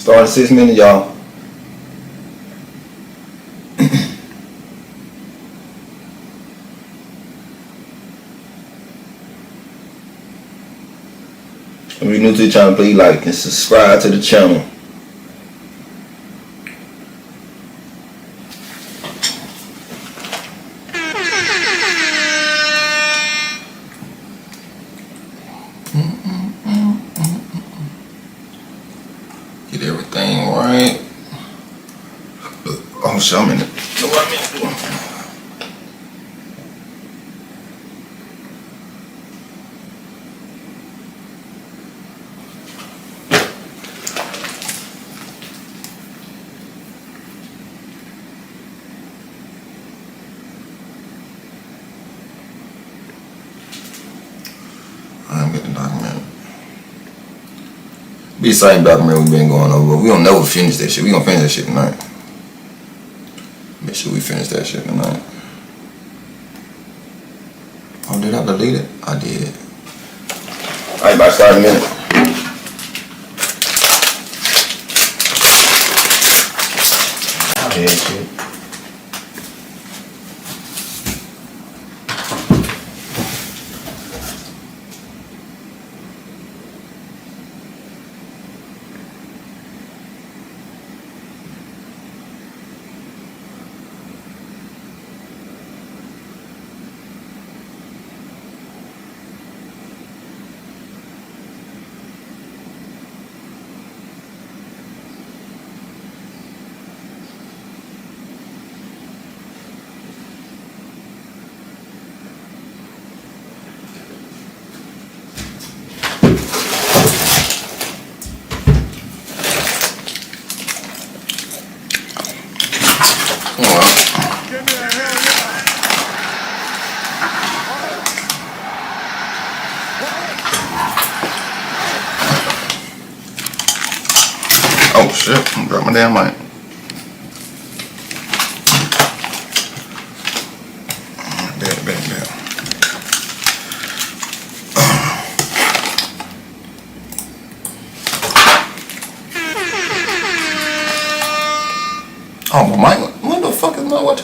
Start at 6 minutes, y'all. If you're new to the channel, please like and subscribe to the channel. Get everything right. Oh shit, I'm in it. I'm getting the document. Be the same document we've been going over, but we don't never finish that shit. We gonna finish that shit tonight. Make sure we finish that shit tonight. Oh, did I delete it? I did. Alright, about to start in a minute. I did shit. Oh shit, I'm dropping my damn mic. Damn. Oh my mic, what the fuck is my what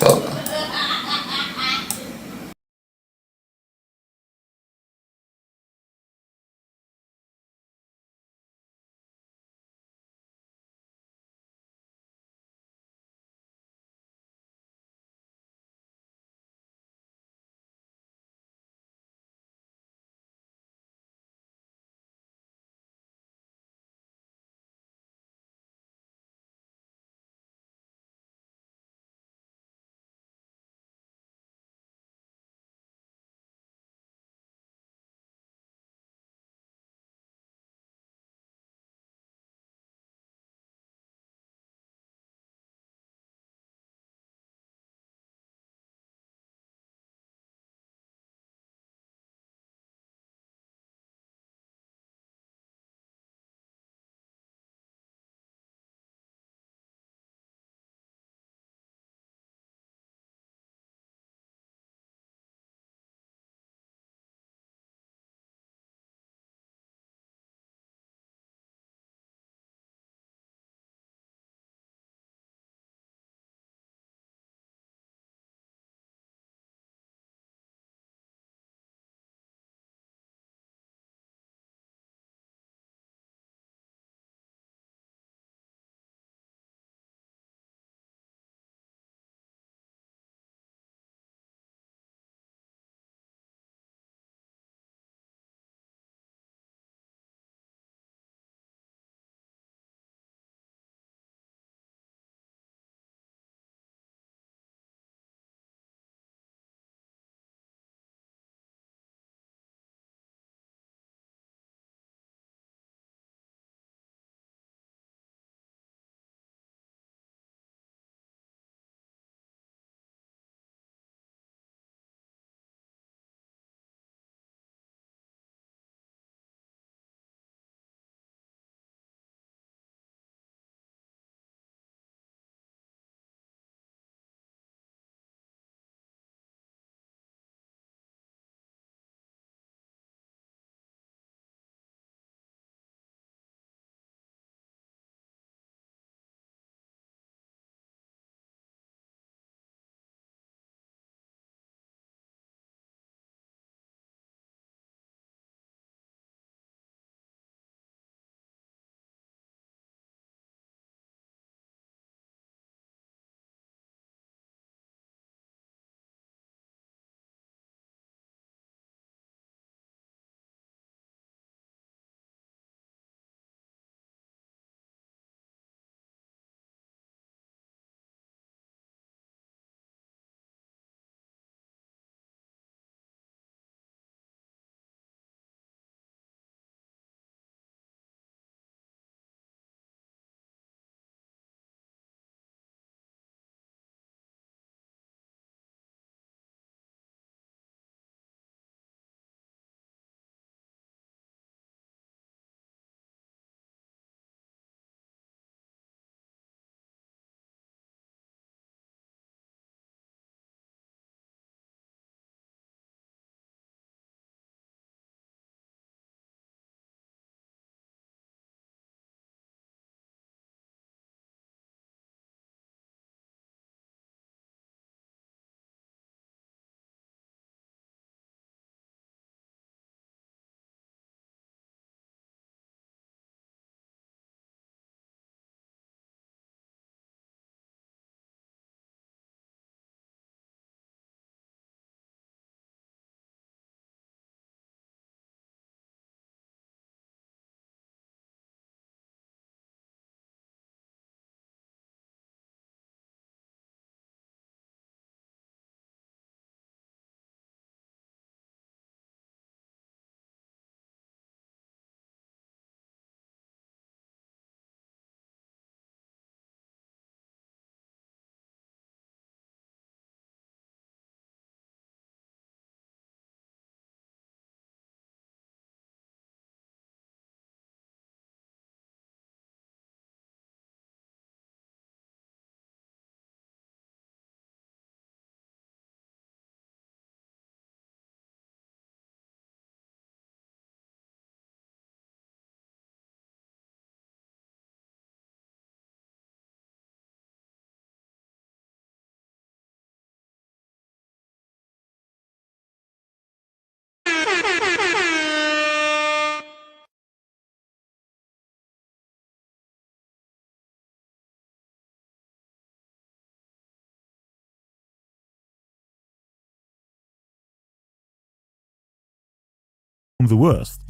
the worst,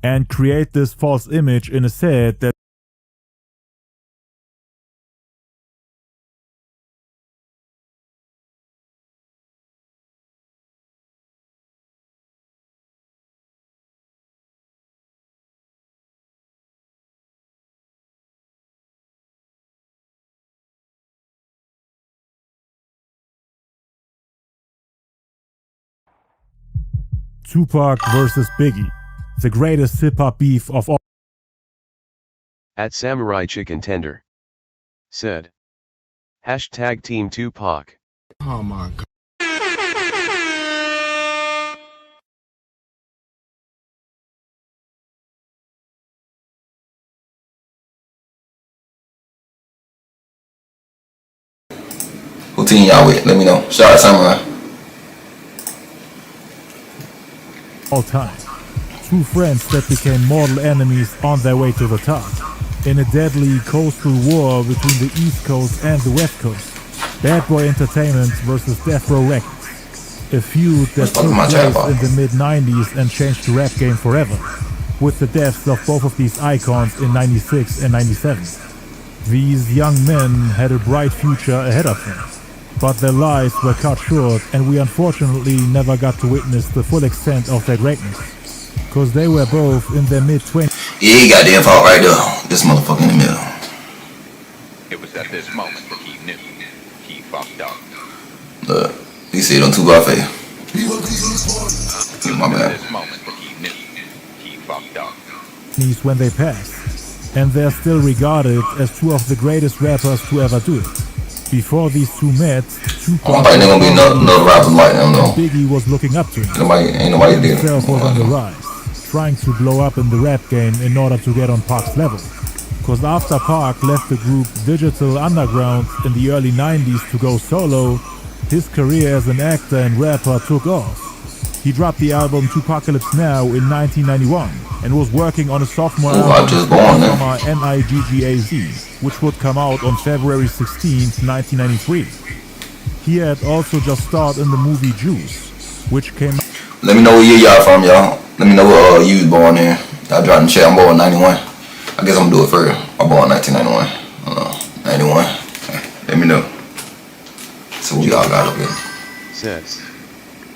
and create this false image in his head that Tupac versus Biggie, the greatest hip-hop beef of all. At Samurai Chicken Tender said, hashtag Team Tupac. Oh my God. Who team y'all with? Let me know. Shout out Samurai. All time. Two friends that became mortal enemies on their way to the top. In a deadly coastal war between the East Coast and the West Coast. Bad Boy Entertainment versus Death Row Records. A feud that took place in the mid-90s and changed the rap game forever, with the deaths of both of these icons in 96 and 97. These young men had a bright future ahead of them, but their lives were cut short, and we unfortunately never got to witness the full extent of their greatness, cause they were both in their mid-20s. Yeah, he got damn fault right there. This motherfucker in the middle. It was at this moment that he knew he fucked up. Look, he said on 2Pac. My bad. At this moment that he knew he fucked up. When they passed, and they're still regarded as two of the greatest rappers to ever do it. Before these two met, Tupac ain't gonna be another rapper like them though. Biggie was looking up to him. Ain't nobody did it. Himself was on the rise, trying to blow up in the rap game in order to get on Pac's level. Cause after Pac left the group Digital Underground in the early 90s to go solo, his career as an actor and rapper took off. He dropped the album Tupacalypse Now in 1991 and was working on a sophomore album Niggaz, which would come out on February 16, 1993. He had also just starred in the movie Juice, which came out. Let me know what year y'all from, y'all. Let me know what you was born in. Y'all dropped in the chat. I'm born in 91. I guess I'm gonna do it first. I'm born in 1991. 91. Let me know. So what y'all got up here? Says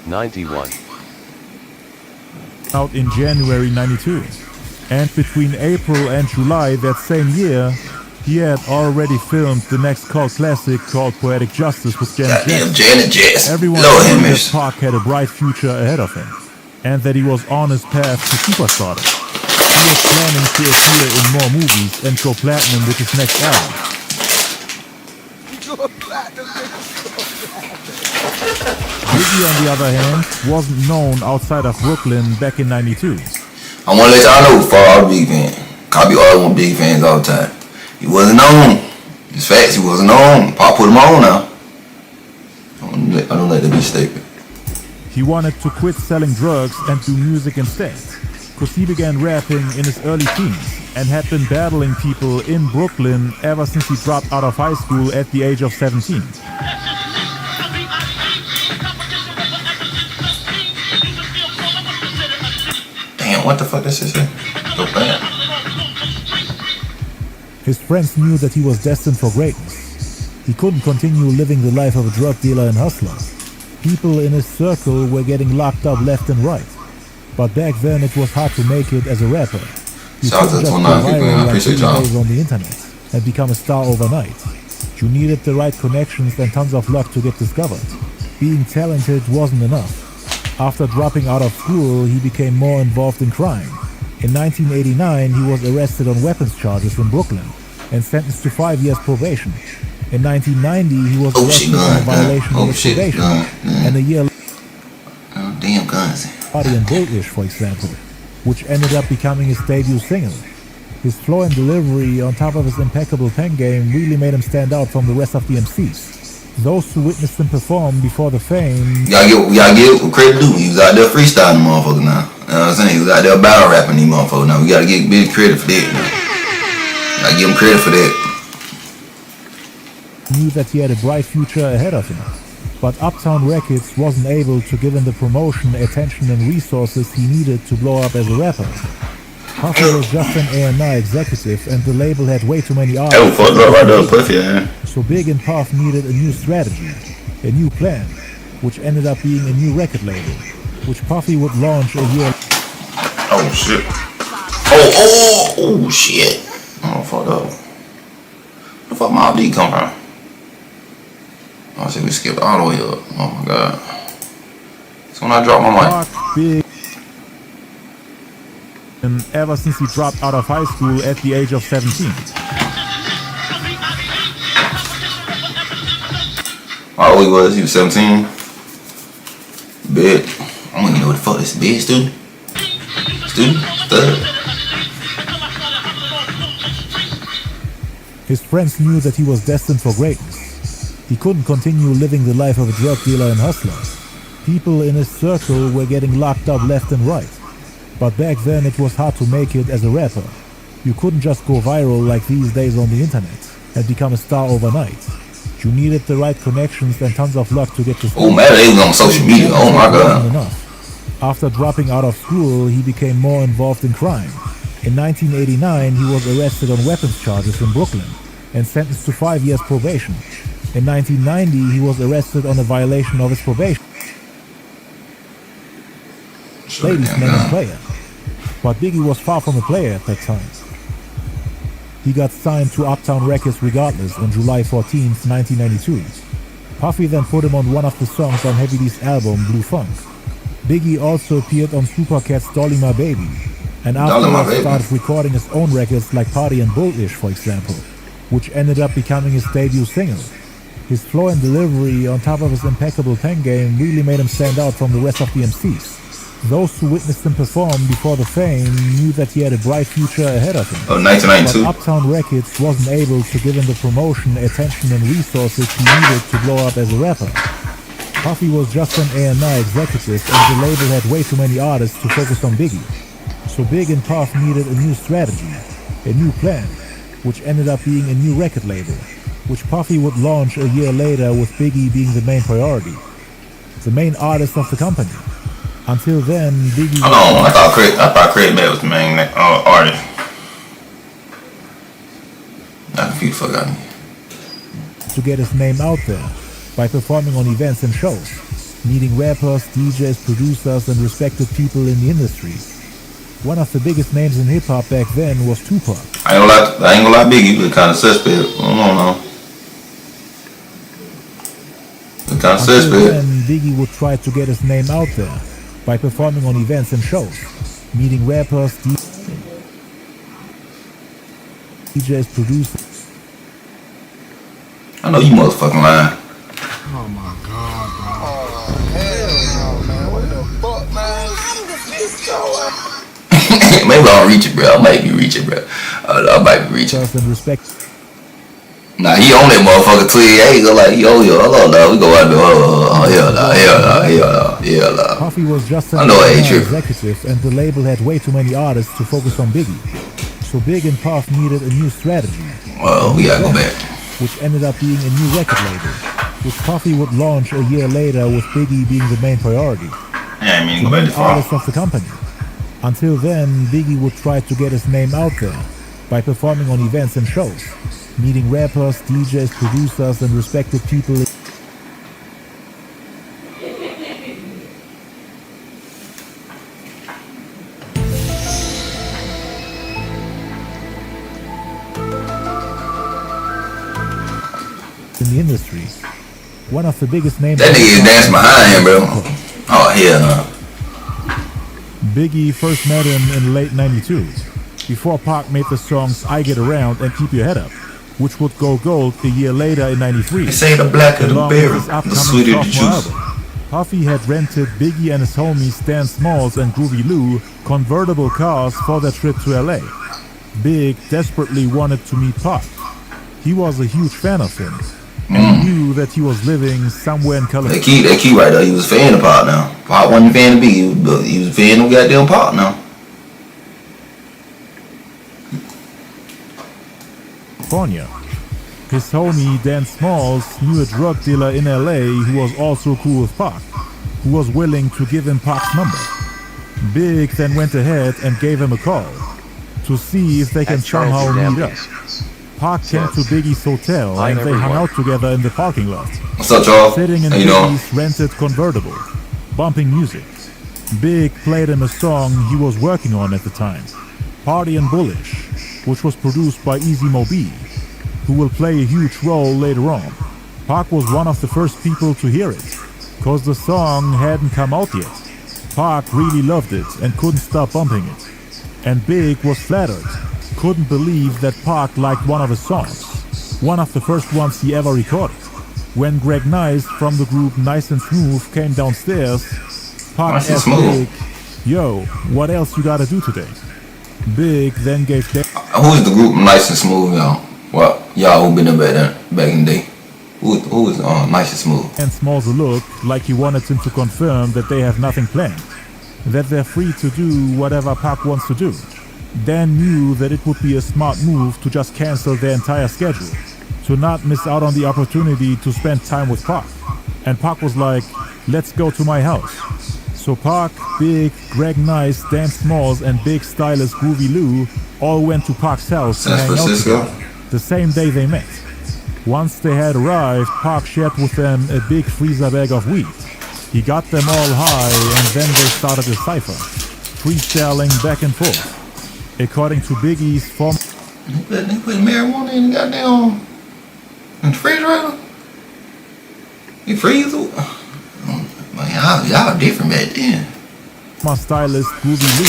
91. Out in January 92. And between April and July that same year, he had already filmed the next cult classic called Poetic Justice with Janet Jackson. Everyone knew that Pac had a bright future ahead of him, and that he was on his path to superstardom. He was planning to appear in more movies and go platinum with his next album. Biggie, on the other hand, wasn't known outside of Brooklyn back in 92. I want to let y'all know for all the big fans. I be arguing with big fans all the time. He wasn't known. It's facts, he wasn't known. Pac put him on now. I don't let that be stupid. He wanted to quit selling drugs and do music instead, because he began rapping in his early teens and had been battling people in Brooklyn ever since he dropped out of high school at the age of 17. Damn, what the fuck is this shit? So bad. His friends knew that he was destined for greatness. He couldn't continue living the life of a drug dealer and hustler. People in his circle were getting locked up left and right. But back then it was hard to make it as a rapper. You couldn't just go viral like days on the internet and become a star overnight. You needed the right connections and tons of luck to get discovered. Being talented wasn't enough. After dropping out of school, he became more involved in crime. In 1989, he was arrested on weapons charges in Brooklyn and sentenced to 5 years probation. In 1990, he was arrested on a violation of his probation, and a year later, damn guns. Party and Bullish, for example, which ended up becoming his debut single. His flow and delivery, on top of his impeccable pen game, really made him stand out from the rest of the MCs. Those who witnessed him perform before the fame... Y'all get what credit due. He was out there freestyling motherfuckers now. You know what I'm saying? He was out there battle rapping these motherfuckers now. We gotta get big credit for that now. Gotta give him credit for that. Knew that he had a bright future ahead of him. But Uptown Records wasn't able to give him the promotion, attention and resources he needed to blow up as a rapper. Puffy was just an A&R executive and the label had way too many artists. Oh, fucked up right there, Puffy, man. So Big and Puff needed a new strategy, a new plan, which ended up being a new record label, which Puffy would launch a year. Oh shit. Oh shit. Oh, fucked up. Where the fuck Mob D come from? Oh shit, we skipped all the way up. Oh my god. So when I drop my mic. Big. And ever since he dropped out of high school at the age of 17. How old he was? He was 17. Big. I don't even know what the fuck this big student. Third. His friends knew that he was destined for greatness. He couldn't continue living the life of a drug dealer and hustler. People in his circle were getting locked up left and right. But back then it was hard to make it as a rapper. You couldn't just go viral like these days on the internet and become a star overnight. You needed the right connections and tons of luck to get to school. Oh man, they was on social media. Oh my god. Enough. After dropping out of school, he became more involved in crime. In 1989, he was arrested on weapons charges in Brooklyn and sentenced to 5 years probation. In 1990, he was arrested on a violation of his probation. Ladies man a player. But Biggie was far from a player at that time. He got signed to Uptown Records regardless on July 14, 1992. Puffy then put him on one of the songs on Heavy D's album, Blue Funk. Biggie also appeared on Supercat's Dolly My Baby, and afterwards started recording his own records like Party and Bullish, for example, which ended up becoming his debut single. His flow and delivery on top of his impeccable pen game really made him stand out from the rest of the MCs. Those who witnessed him perform before the fame knew that he had a bright future ahead of him. Oh, 1992. But Uptown Records wasn't able to give him the promotion, attention and resources he needed to blow up as a rapper. Puffy was just an A&R executive and the label had way too many artists to focus on Biggie. So Big and Puff needed a new strategy, a new plan, which ended up being a new record label, which Puffy would launch a year later with Biggie being the main priority, the main artist of the company. Until then, Biggie... I thought Craig Mack was the main artist. I confused the fuck out of me. To get his name out there by performing on events and shows, meeting rappers, DJs, producers and respected people in the industry. One of the biggest names in hip-hop back then was Tupac. I ain't gonna lie, Biggie was kind of suspect. I don't know. Until then, Biggie would try to get his name out there by performing on events and shows, meeting rappers, DJs, producers. I know you motherfucking lying. Oh my god, bro. Oh, hell no, man. What the fuck, man? Maybe I'll reach it, bro. I might be reaching, bro. I might be reaching. And respect. Nah, he on that motherfucker till he ain't go like, yo, hold on, dog. We go out there. Hell no. Puffy was just an executive and the label had way too many artists to focus on Biggie. So Big and Puff needed a new strategy. Well, we gotta go back. Which ended up being a new record label, which Puffy would launch a year later with Biggie being the main priority. Yeah, I mean, the go back main artist of the company. Until then, Biggie would try to get his name out there by performing on events and shows, meeting rappers, DJs, producers and respected people. In the industry, one of the biggest names. That nigga is dancing behind him, bro. Oh hell no. Biggie first met him in late '92, before Pac made the songs "I Get Around" and "Keep Your Head Up," which would go gold a year later in '93. They say the blacker the berry, the sweeter the juice. Puffy had rented Biggie and his homies Stan Smalls and Groovy Lou convertible cars for their trip to LA. Big desperately wanted to meet Pac. He was a huge fan of him. And knew that he was living somewhere in California. That key right there. He was a fan of Pac now. Pac wasn't a fan of Biggie, but he was a fan of goddamn Pac now. California. His homie Dan Smalls knew a drug dealer in LA who was also cool with Pac, who was willing to give him Pac's number. Big then went ahead and gave him a call to see if they can At somehow Charlton meet up. Dambs. Pac came to Biggie's hotel Hi, and they hung everyone. out together in the parking lot, What's up, y'all? sitting in How you doing? Biggie's rented convertible, bumping music. Big played him a song he was working on at the time, Party and Bullish, which was produced by Easy Mo B, who will play a huge role later on. Pac was one of the first people to hear it, cause the song hadn't come out yet. Pac really loved it and couldn't stop bumping it. And Big was flattered, couldn't believe that Pac liked one of his songs, one of the first ones he ever recorded. When Greg Nice from the group Nice and Smooth came downstairs, Pac Nice and asked Smooth. Big, "Yo, what else you gotta do today?" Big then gave Who's the group Nice and Smooth, y'all? What? Y'all who been there back in the day? Who was Nice and Smooth? Dan Smalls a look like he wanted him to confirm that they have nothing planned, that they're free to do whatever Pac wants to do. Dan knew that it would be a smart move to just cancel their entire schedule, to not miss out on the opportunity to spend time with Pac. And Pac was like, "Let's go to my house." So Pac, Big, Greg Nice, Dan Smalls, and big stylist Groovy Lou all went to Pac's house to San hang out Francisco? together, the same day they met. Once they had arrived, Pac shared with them a big freezer bag of weed. He got them all high and then they started a cipher, freestyling back and forth. According to Biggie's former They put marijuana in the goddamn in the refrigerator? You freeze it? Man, y'all different back then. stylist Groovy Lou,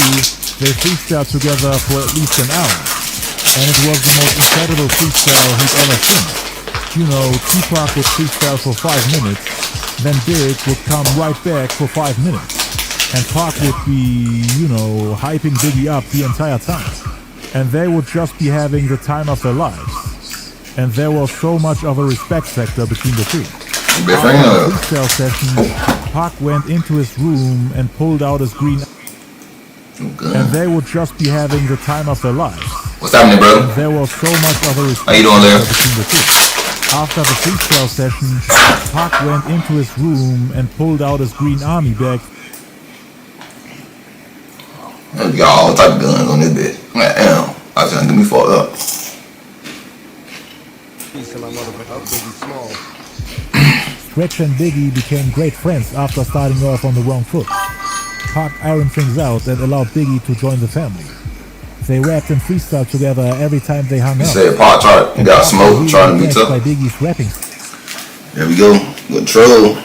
they freestyled together for at least an hour. And it was the most incredible freestyle he'd ever seen. You know, Tupac would freestyle for 5 minutes, then Big would come right back for 5 minutes. And Pac would be, hyping Biggie up the entire time. And they would just be having the time of their lives. And there was so much of a respect factor between the two. After the freestyle session, Pac went into his room and pulled out his green, and they would just be having the time of their lives. What's happening, brother? There was so much of a respect How you doing there? factor between the two. After the freestyle session, Pac went into his room and pulled out his green army bag. We got all type of guns on this bitch. Damn, I was trying to get me fucked up. Stretch and Biggie became great friends after starting off on the wrong foot. Pac ironed things out and allowed Biggie to join the family. They rapped and freestyled together every time they hung You out. said Pac got smoke trying to be Impressed by tough. Biggie's rapping. There we go. Good troll.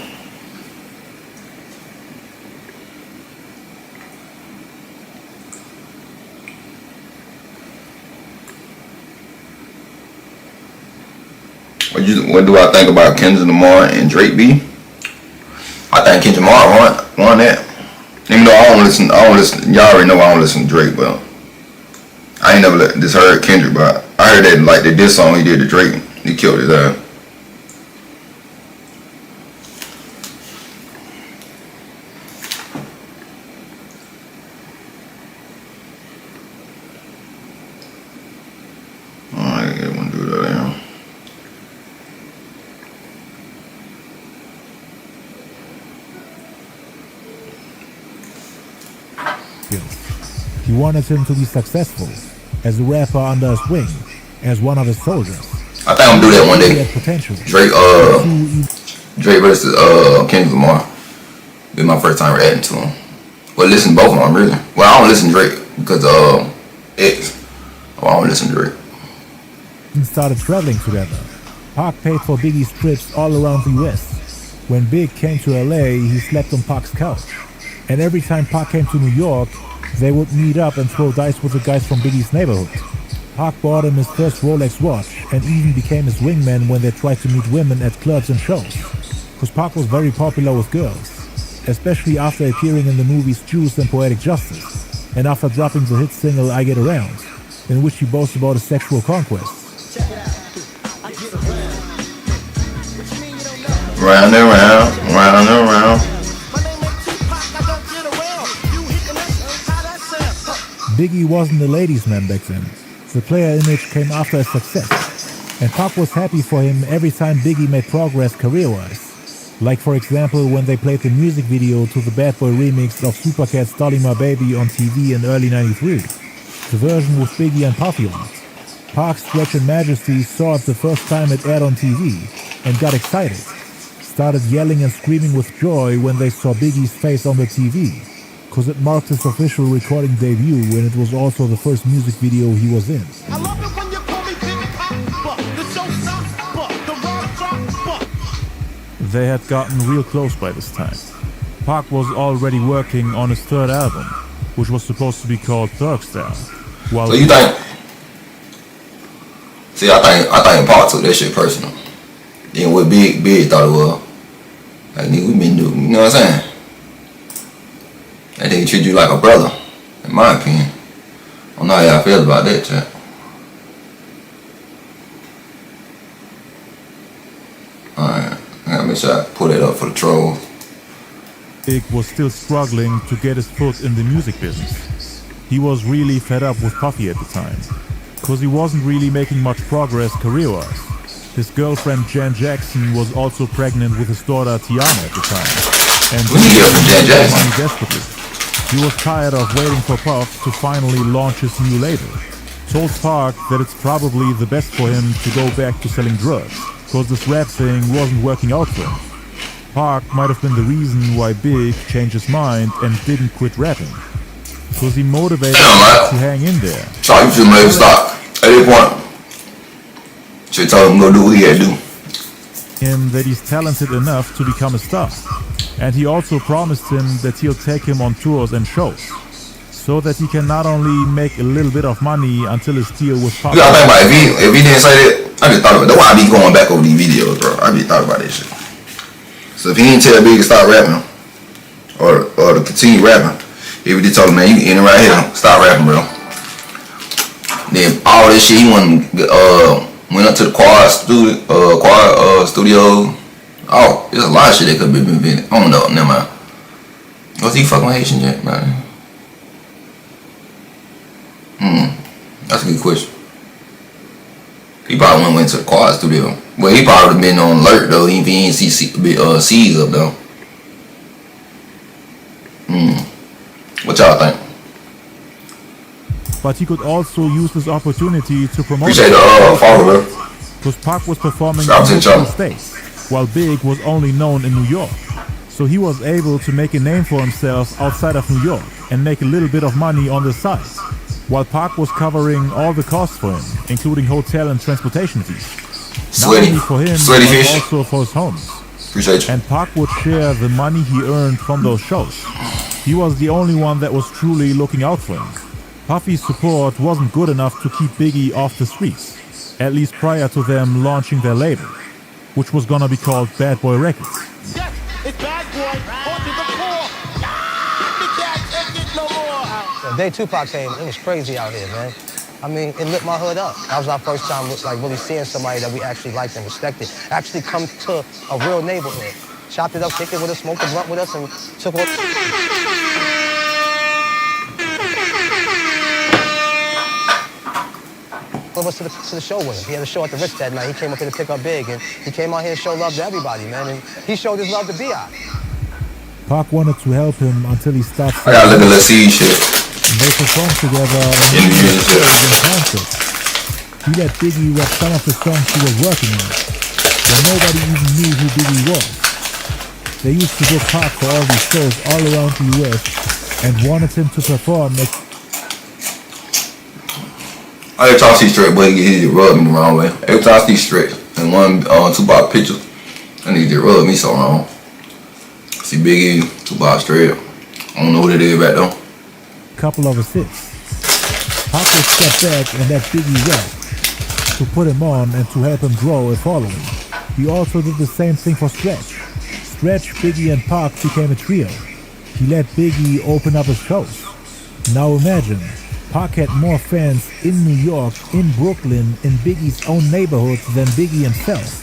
What do I think about Kendrick Lamar and Drake B? I think Kendrick Lamar won that. Even though I don't listen, y'all already know I don't listen to Drake, but I ain't never just heard Kendrick, but I heard that like the diss song he did to Drake, he killed his ass. I get one do that now. He wanted him to be successful as a rapper under his wing, as one of his soldiers. I think I'm gonna do that one He day. had potential. Drake versus Kendrick Lamar. Be my first time reacting to him. Well, listen to both of them really. Well, I don't listen to Drake because X. Well, I don't listen to Drake. And started traveling together. Pac paid for Biggie's trips all around the US. When Big came to LA, he slept on Pac's couch. And every time Pac came to New York, they would meet up and throw dice with the guys from Biggie's neighborhood. Pac bought him his first Rolex watch and even became his wingman when they tried to meet women at clubs and shows. Because Pac was very popular with girls, especially after appearing in the movies Juice and Poetic Justice, and after dropping the hit single I Get Around, in which he boasts about his sexual conquest. Round and round, round and round. Biggie wasn't a ladies' man back then. The player image came after his success. And Pac was happy for him every time Biggie made progress career-wise. Like for example when they played the music video to the Bad Boy remix of Supercat's Dolly My Baby on TV in early '93. The version with Biggie and Puffy on it. Pac, Stretch and Majesty saw it the first time it aired on TV and got excited. Started yelling and screaming with joy when they saw Biggie's face on the TV, cause it marked his official recording debut and it was also the first music video he was in. I love it when you call me Big Pop, the show stops, the rhyme drops, They had gotten real close by this time. Pac was already working on his third album, which was supposed to be called Thug Style. While So you think? See, I think Pac took that shit personal. Then what Big thought it was. Like, nigga, we been doing, you know what I'm saying? I think he treat you like a brother, in my opinion. I don't know how y'all feel about that, chat. Alright, I gotta make sure I pull that up for the troll. Big was still struggling to get his foot in the music business. He was really fed up with Puffy at the time, cause he wasn't really making much progress career-wise. His girlfriend Jan Jackson was also pregnant with his daughter Tiana at the time. And What you get from Jan Jackson? desperately. He was tired of waiting for Puff to finally launch his new label. Told Pac that it's probably the best for him to go back to selling drugs, cause this rap thing wasn't working out for him. Pac might have been the reason why Big changed his mind and didn't quit rapping. Cause he motivated him to hang in there. So you should maybe stop at this point. Should tell him to go do what he had to do. Him that he's talented enough to become a star. And he also promised him that he'll take him on tours and shows, so that he can not only make a little bit of money until his deal with Pop. You gotta think about it. If he didn't say that, I just thought about it. That's why I be going back over these videos, bro. I be thought about that shit. So if he didn't tell Big to stop rapping, or to continue rapping, if he just told him, man, you in it right here, stop rapping, bro. Then all this shit, he went up to the Quad studio. Oh, there's a lot of shit that could be been. I don't know, never mind. Was he fucking Haitian yet, man? That's a good question. He probably went to the Quad studio. Well, he probably would have been on alert though. He ain't see C's up though. What y'all think? But he could also use this opportunity to promote. Appreciate the follow, bro. Because Pac was performing in Shout out to multiple y'all. states, while Big was only known in New York. So he was able to make a name for himself outside of New York and make a little bit of money on the side, while Pac was covering all the costs for him, including hotel and transportation fees. Sweaty, Not only for him, sweaty but fish. also for his homies. Appreciate you. And Pac would share the money he earned from those shows. He was the only one that was truly looking out for him. Puffy's support wasn't good enough to keep Biggie off the streets, at least prior to them launching their label, which was gonna be called Bad Boy Records. yes, it's Bad Boy, on to the floor. You can't take it no more. The day Tupac came, it was crazy out here, man. I mean, it lit my hood up. That was our first time like really seeing somebody that we actually liked and respected. Actually come to a real neighborhood. Chopped it up, kicked it with us, smoked a blunt with us, and took what. Of us to the show with him. He had a show at the Ritz that night. He came up here to pick up Big, and he came out here and showed love to everybody, man. And he showed his love to B.I. Pac wanted to help him until he started. I gotta look at Let's See shit. They performed together In the music. in concerts. He let Biggie rap some of the songs he was working on, but nobody even knew who Biggie was. They used to book Pac for all these shows all around the US and wanted him to perform at I every time I see Stretch, boy, he just rub me the wrong way. Every time I see Stretch and one Tupac picture, I need to rub me so wrong. See Biggie, Tupac Stretch. I don't know what it is back though. a couple of assists. Pac would step back and let Biggie rap to put him on and to help him grow a following. He also did the same thing for Stretch. Stretch, Biggie and Pac became a trio. He let Biggie open up his shows. Now imagine, Pac had more fans in New York, in Brooklyn, in Biggie's own neighborhood than Biggie himself.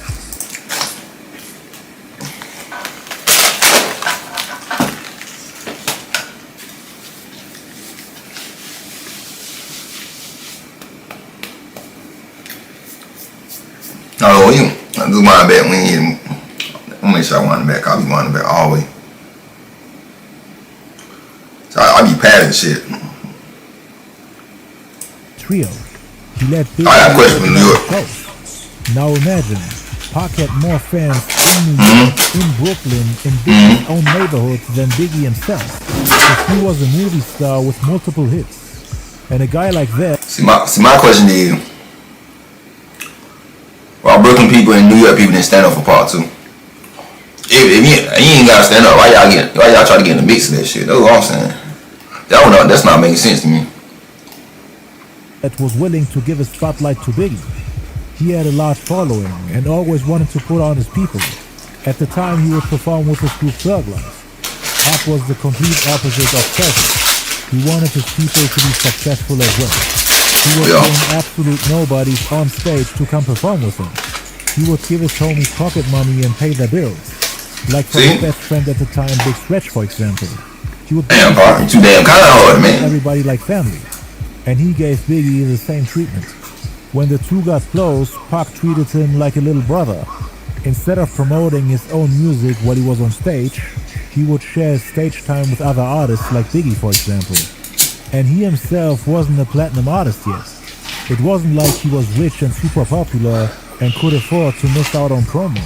just wind back when you. I'm make sure I wind back. I'll be winding back all the way. So I be padding shit. Trio. He let Biggie I got a question from New York. Now imagine, Pac had more fans in New York, in Brooklyn, in Biggie's own neighborhood than Biggie himself. Because he was a movie star with multiple hits. And a guy like that... See, my question to you. While Brooklyn people and New York people didn't stand up for Pac too. If you ain't gotta stand up, why y'all try to get in the mix of that shit? That's what I'm saying. That's not making sense to me. That was willing to give a spotlight to Biggie. He had a large following and always wanted to put on his people. At the time he would perform with his group Thug Life. Pac was the complete opposite of selfish. He wanted his people to be successful as well. He was paying absolute nobodies on stage to come perform with him. He would give his homies pocket money and pay their bills. Like for his best friend at the time, Big Stretch, for example. He would damn, Pac, you too damn kind of hard, man. Everybody like family. And he gave Biggie the same treatment. When the two got close, Pac treated him like a little brother. Instead of promoting his own music while he was on stage, he would share stage time with other artists like Biggie, for example. And he himself wasn't a platinum artist yet. It wasn't like he was rich and super popular and could afford to miss out on promo.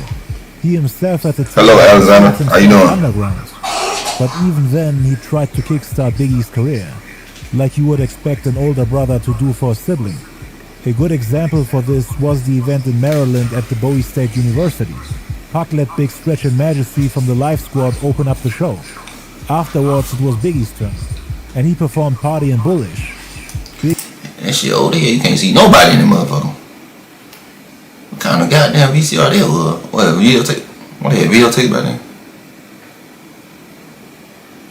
He himself at the time... Hello, Alexander. How you doing? Underground. But even then, he tried to kickstart Biggie's career, like you would expect an older brother to do for a sibling. A good example for this was the event in Maryland at the Bowie State University. Pac let Big Stretch and Majesty from the Live Squad open up the show. Afterwards, it was Biggie's turn, and he performed Party and Bullish. That shit over here, you can't see nobody in the motherfucker. What kind of goddamn VCR that was? What videotape? What the hell videotape by then?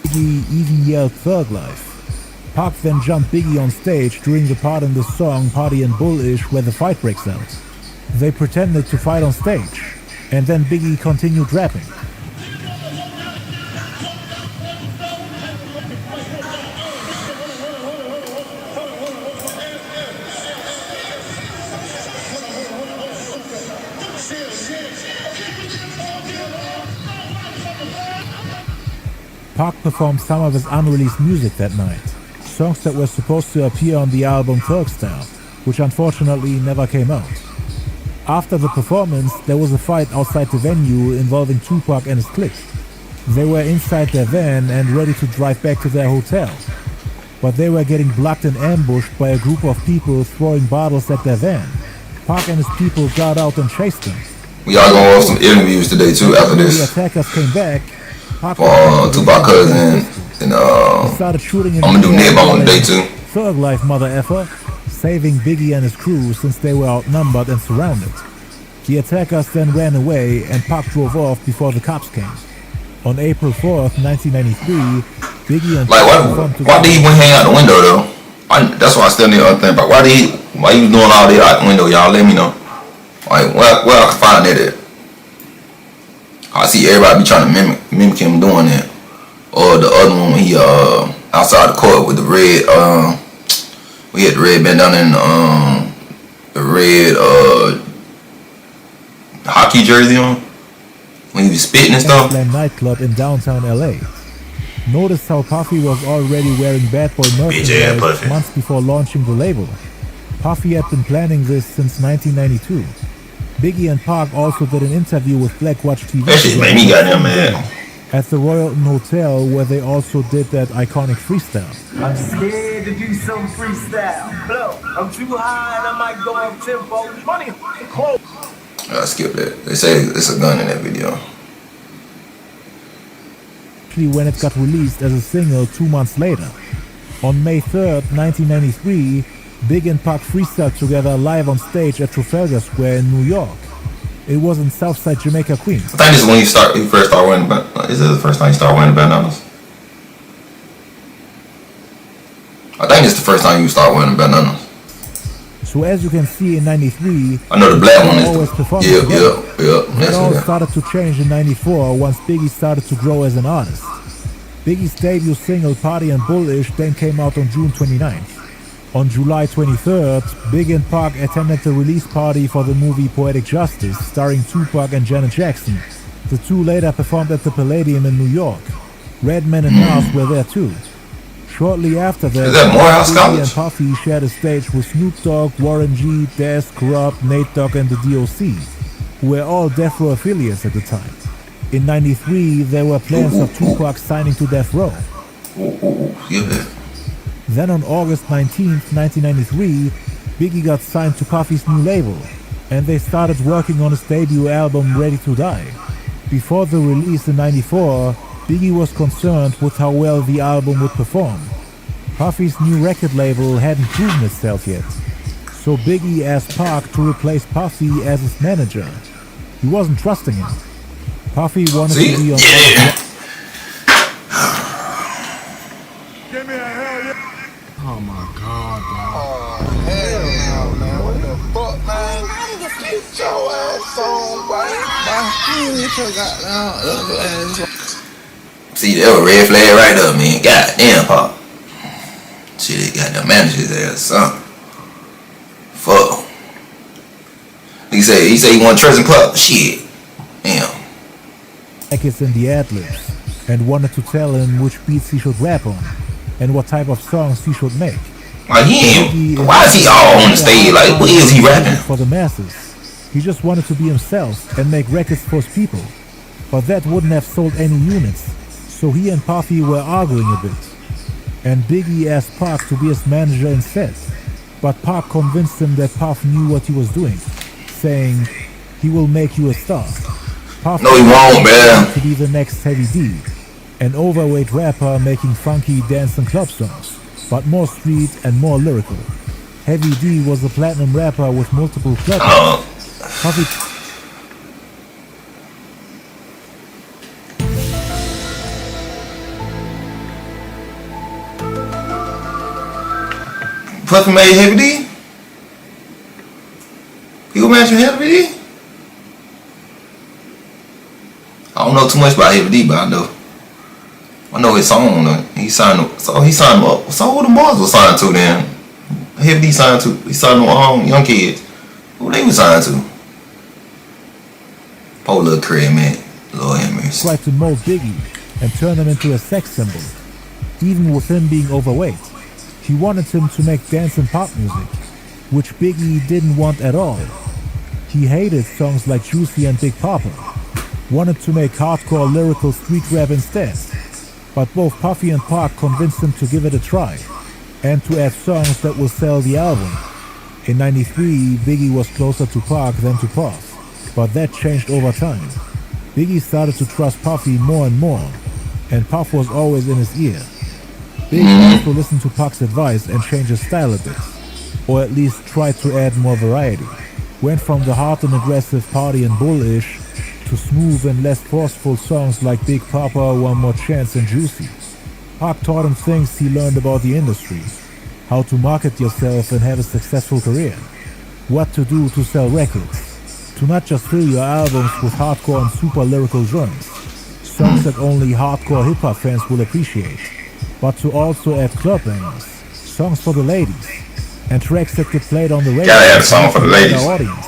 Biggie even yelled Thug Life. Pac then jumped Biggie on stage during the part in the song Party and Bullish where the fight breaks out. They pretended to fight on stage, and then Biggie continued rapping. Pac performed some of his unreleased music that night, songs that were supposed to appear on the album Thug Style, which unfortunately never came out. After the performance, there was a fight outside the venue involving Tupac and his clique. They were inside their van and ready to drive back to their hotel, but they were getting blocked and ambushed by a group of people throwing bottles at their van. Pac and his people got out and chased them. We are going to have some interviews today too after this. The attackers came back. Tupac cousin and started shooting I'm gonna do Nib on day too. Thug Life, mother effer, saving Biggie and his crew since they were outnumbered and surrounded. The attackers then ran away and Pac drove off before the cops came. On April 4th, 1993, Biggie and why did he went hang out the window though? That's why I still need to think about why he was doing all that out the window. Y'all let me know. Like where I can find that at. I see everybody be trying to mimic him doing that. Or the other one when he outside the court with the red we had the red bandana and the red hockey jersey on when he was spitting and stuff. Nightclub in downtown LA. Notice how Puffy was already wearing Bad Boy merchandise months before launching the label. Puffy had been planning this since 1992. Biggie and Pac also did an interview with Black Watch TV. That shit made me goddamn mad. At the Royalton Hotel, where they also did that iconic freestyle. I'm scared to do some freestyle. Blow. I'm too high and I might go up tempo. Money, close. I skipped that. They say it's a gun in that video. When it got released as a single 2 months later. On May 3rd, 1993, Big and Pac freestyled together live on stage at Trafalgar Square in New York. It was in Southside Jamaica, Queens. I think this is when you first start wearing bandanas. Is it the first time you start wearing bandanas? I think it's the first time you start wearing bandanas. So as you can see in 93, I know the black one is always performing yeah. It all started to change in 94 once Biggie started to grow as an artist. Biggie's debut single Party and Bullish then came out on June 29th. On July 23rd, Big and Pac attended the release party for the movie Poetic Justice, starring Tupac and Janet Jackson. The two later performed at the Palladium in New York. Redman and Nas were there too. Shortly after that, Biggie and Puffy shared a stage with Snoop Dogg, Warren G, Dez, Corrupt, Nate Dogg and the DOC, who were all Death Row affiliates at the time. In '93, there were plans of Tupac signing to Death Row. Then on August 19, 1993, Biggie got signed to Puffy's new label, and they started working on his debut album Ready to Die. Before the release in '94, Biggie was concerned with how well the album would perform. Puffy's new record label hadn't proven itself yet, so Biggie asked Pac to replace Puffy as his manager. He wasn't trusting him. Puffy wanted to be on Give me a hell yeah. Oh my God, dog. Oh, hell no, man. What the fuck, man? Get your ass on, boy. Get your goddamn ass. See, that was red flag right up, man. Goddamn, Pop. Shit, they got the manager's ass, son. Fuck. He said he want Treasure Club. Shit. Damn. It's in the ad-libs, and wanted to tell him which beats he should rap on, and what type of songs he should make. Like, why is he all on the stage? Like, what is he rapping? For the masses. He just wanted to be himself and make records for his people. But that wouldn't have sold any units, so he and Puffy were arguing a bit. And Biggie asked Pac to be his manager instead. But Pac convinced him that Puff knew what he was doing, saying, "He will make you a star." Puff no, he won't, man. To be the next Heavy D, an overweight rapper making funky dance and club songs, but more street and more lyrical. Heavy D was a platinum rapper with multiple club hits. Puffy Puffy made Heavy D? He gonna match with Heavy D? I don't know too much about Heavy D, but I know his song. He signed up. So who the boys was signed to then? Heavy D signed to. He signed to young kids. Who they was signed to? Poor little Craig, man. Lord have mercy. Tried to mold Biggie and turn him into a sex symbol, even with him being overweight. He wanted him to make dance and pop music, which Biggie didn't want at all. He hated songs like Juicy and Big Poppa, wanted to make hardcore lyrical street rap instead. But both Puffy and Pac convinced him to give it a try, and to add songs that will sell the album. In '93, Biggie was closer to Pac than to Puff, but that changed over time. Biggie started to trust Puffy more and more, and Puff was always in his ear. Biggie also listened to Pac's advice and changed his style a bit, or at least tried to add more variety. Went from the hard and aggressive party and bullish to smooth and less forceful songs like Big Poppa, One More Chance and Juicy. Pac taught him things he learned about the industry, how to market yourself and have a successful career, what to do to sell records, to not just fill your albums with hardcore and super lyrical joints, songs that only hardcore hip-hop fans will appreciate, but to also add club bangers, songs for the ladies, and tracks that get played on the radio. Gotta have a song for the ladies. Audience.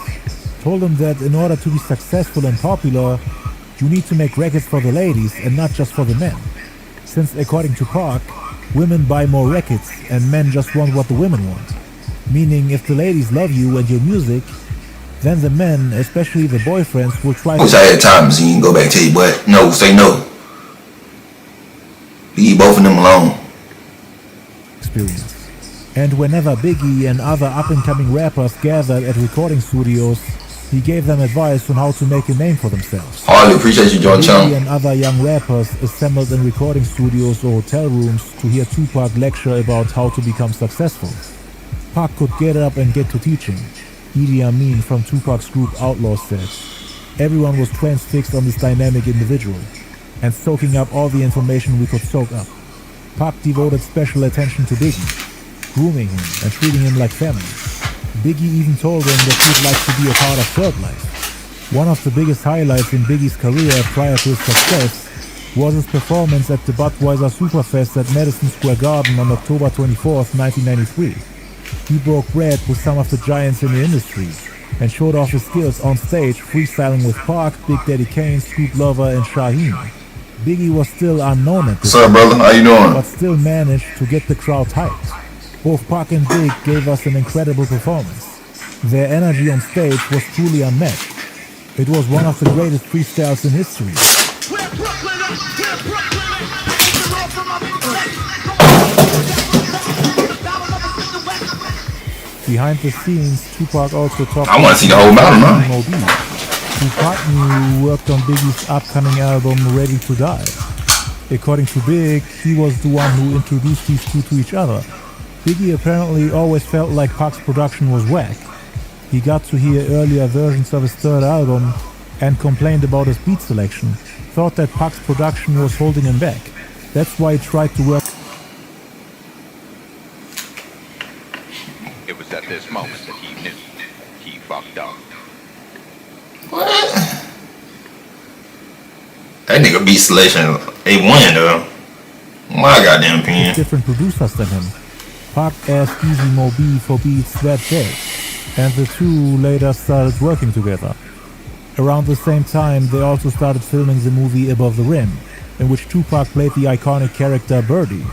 Told them that in order to be successful and popular, you need to make records for the ladies and not just for the men. Since according to Pac, women buy more records and men just want what the women want. Meaning if the ladies love you and your music, then the men, especially the boyfriends, will try to... I wish I had time so you can go back and tell you what. No, say no. Leave both of them alone. Experience. And whenever Biggie and other up-and-coming rappers gathered at recording studios, he gave them advice on how to make a name for themselves. Hardly appreciate you, John Chung. Biggie and other young rappers assembled in recording studios or hotel rooms to hear Tupac lecture about how to become successful. Pac could get up and get to teaching. Idi Amin from Tupac's group Outlaw said, "Everyone was transfixed on this dynamic individual and soaking up all the information we could soak up. Pac devoted special attention to Biggie, grooming him and treating him like family. Biggie even told him that he'd like to be a part of Thug Life." One of the biggest highlights in Biggie's career prior to his success was his performance at the Budweiser Superfest at Madison Square Garden on October 24th, 1993. He broke bread with some of the giants in the industry and showed off his skills on stage, freestyling with Pac, Big Daddy Kane, Scoop Lover, and Shaheem. Biggie was still unknown at this What's up, brother? How you doing? but still managed to get the crowd hyped. Both Pac and Big gave us an incredible performance. Their energy on stage was truly unmatched. It was one of the greatest freestyles in history. Behind the scenes, Tupac also talked I want to see the whole battle, man. Tupac worked on Biggie's upcoming album Ready to Die. According to Big, he was the one who introduced these two to each other. Biggie apparently always felt like Pac's production was whack. He got to hear earlier versions of his third album and complained about his beat selection, thought that Pac's production was holding him back. That's why he tried to work. It was at this moment that he knew he fucked up. What? That nigga beat selection A1 though. My goddamn opinion. Different producers than him. Pac asked Easy Mo B for beats that day, and the two later started working together. Around the same time, they also started filming the movie Above the Rim, in which Tupac played the iconic character Birdie.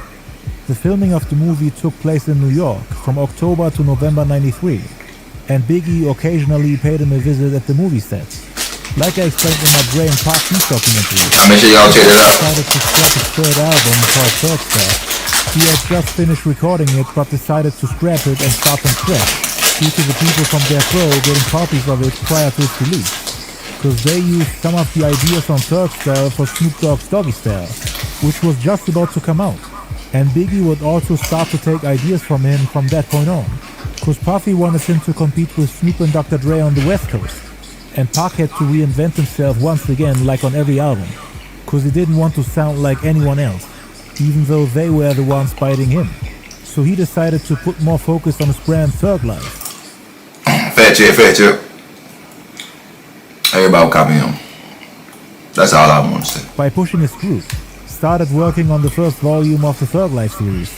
The filming of the movie took place in New York from October to November '93, and Biggie occasionally paid him a visit at the movie set. Like I explained in my Dre and Pac Peace documentary, I'll make sure y'all check it out. decided to scrap his third album called Third Star. He had just finished recording it but decided to scrap it and start from scratch, due to the people from Death Row getting copies of it prior to its release. Because they used some of the ideas on Third Style for Snoop Dogg's Doggy Style, which was just about to come out. And Biggie would also start to take ideas from him from that point on. Because Puffy wanted him to compete with Snoop and Dr. Dre on the West Coast. And Pac had to reinvent himself once again like on every album. Because he didn't want to sound like anyone else, even though they were the ones biting him. So he decided to put more focus on his brand Thug Life. Fat check. Everybody will copy him. That's all I want to say. By pushing his group, started working on the first volume of the Thug Life series.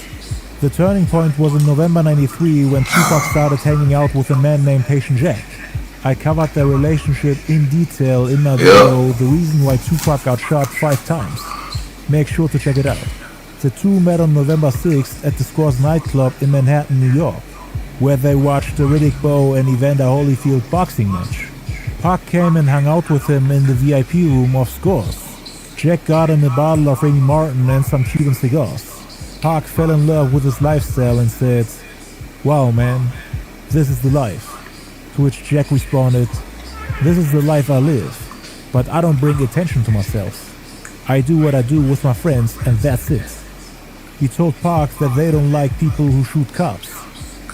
The turning point was in November '93 when Tupac started hanging out with a man named Patient Jack. I covered their relationship in detail in my video, The Reason Why Tupac Got Shot 5 Times. Make sure to check it out. The two met on November 6th at the Scores nightclub in Manhattan, New York, where they watched the Riddick Bowe and Evander Holyfield boxing match. Pac came and hung out with him in the VIP room of Scores. Jack got him a bottle of Rainy Martin and some Cuban cigars. Pac fell in love with his lifestyle and said, "Wow man, this is the life." To which Jack responded, "This is the life I live, but I don't bring attention to myself. I do what I do with my friends and that's it." He told Pac that they don't like people who shoot cops,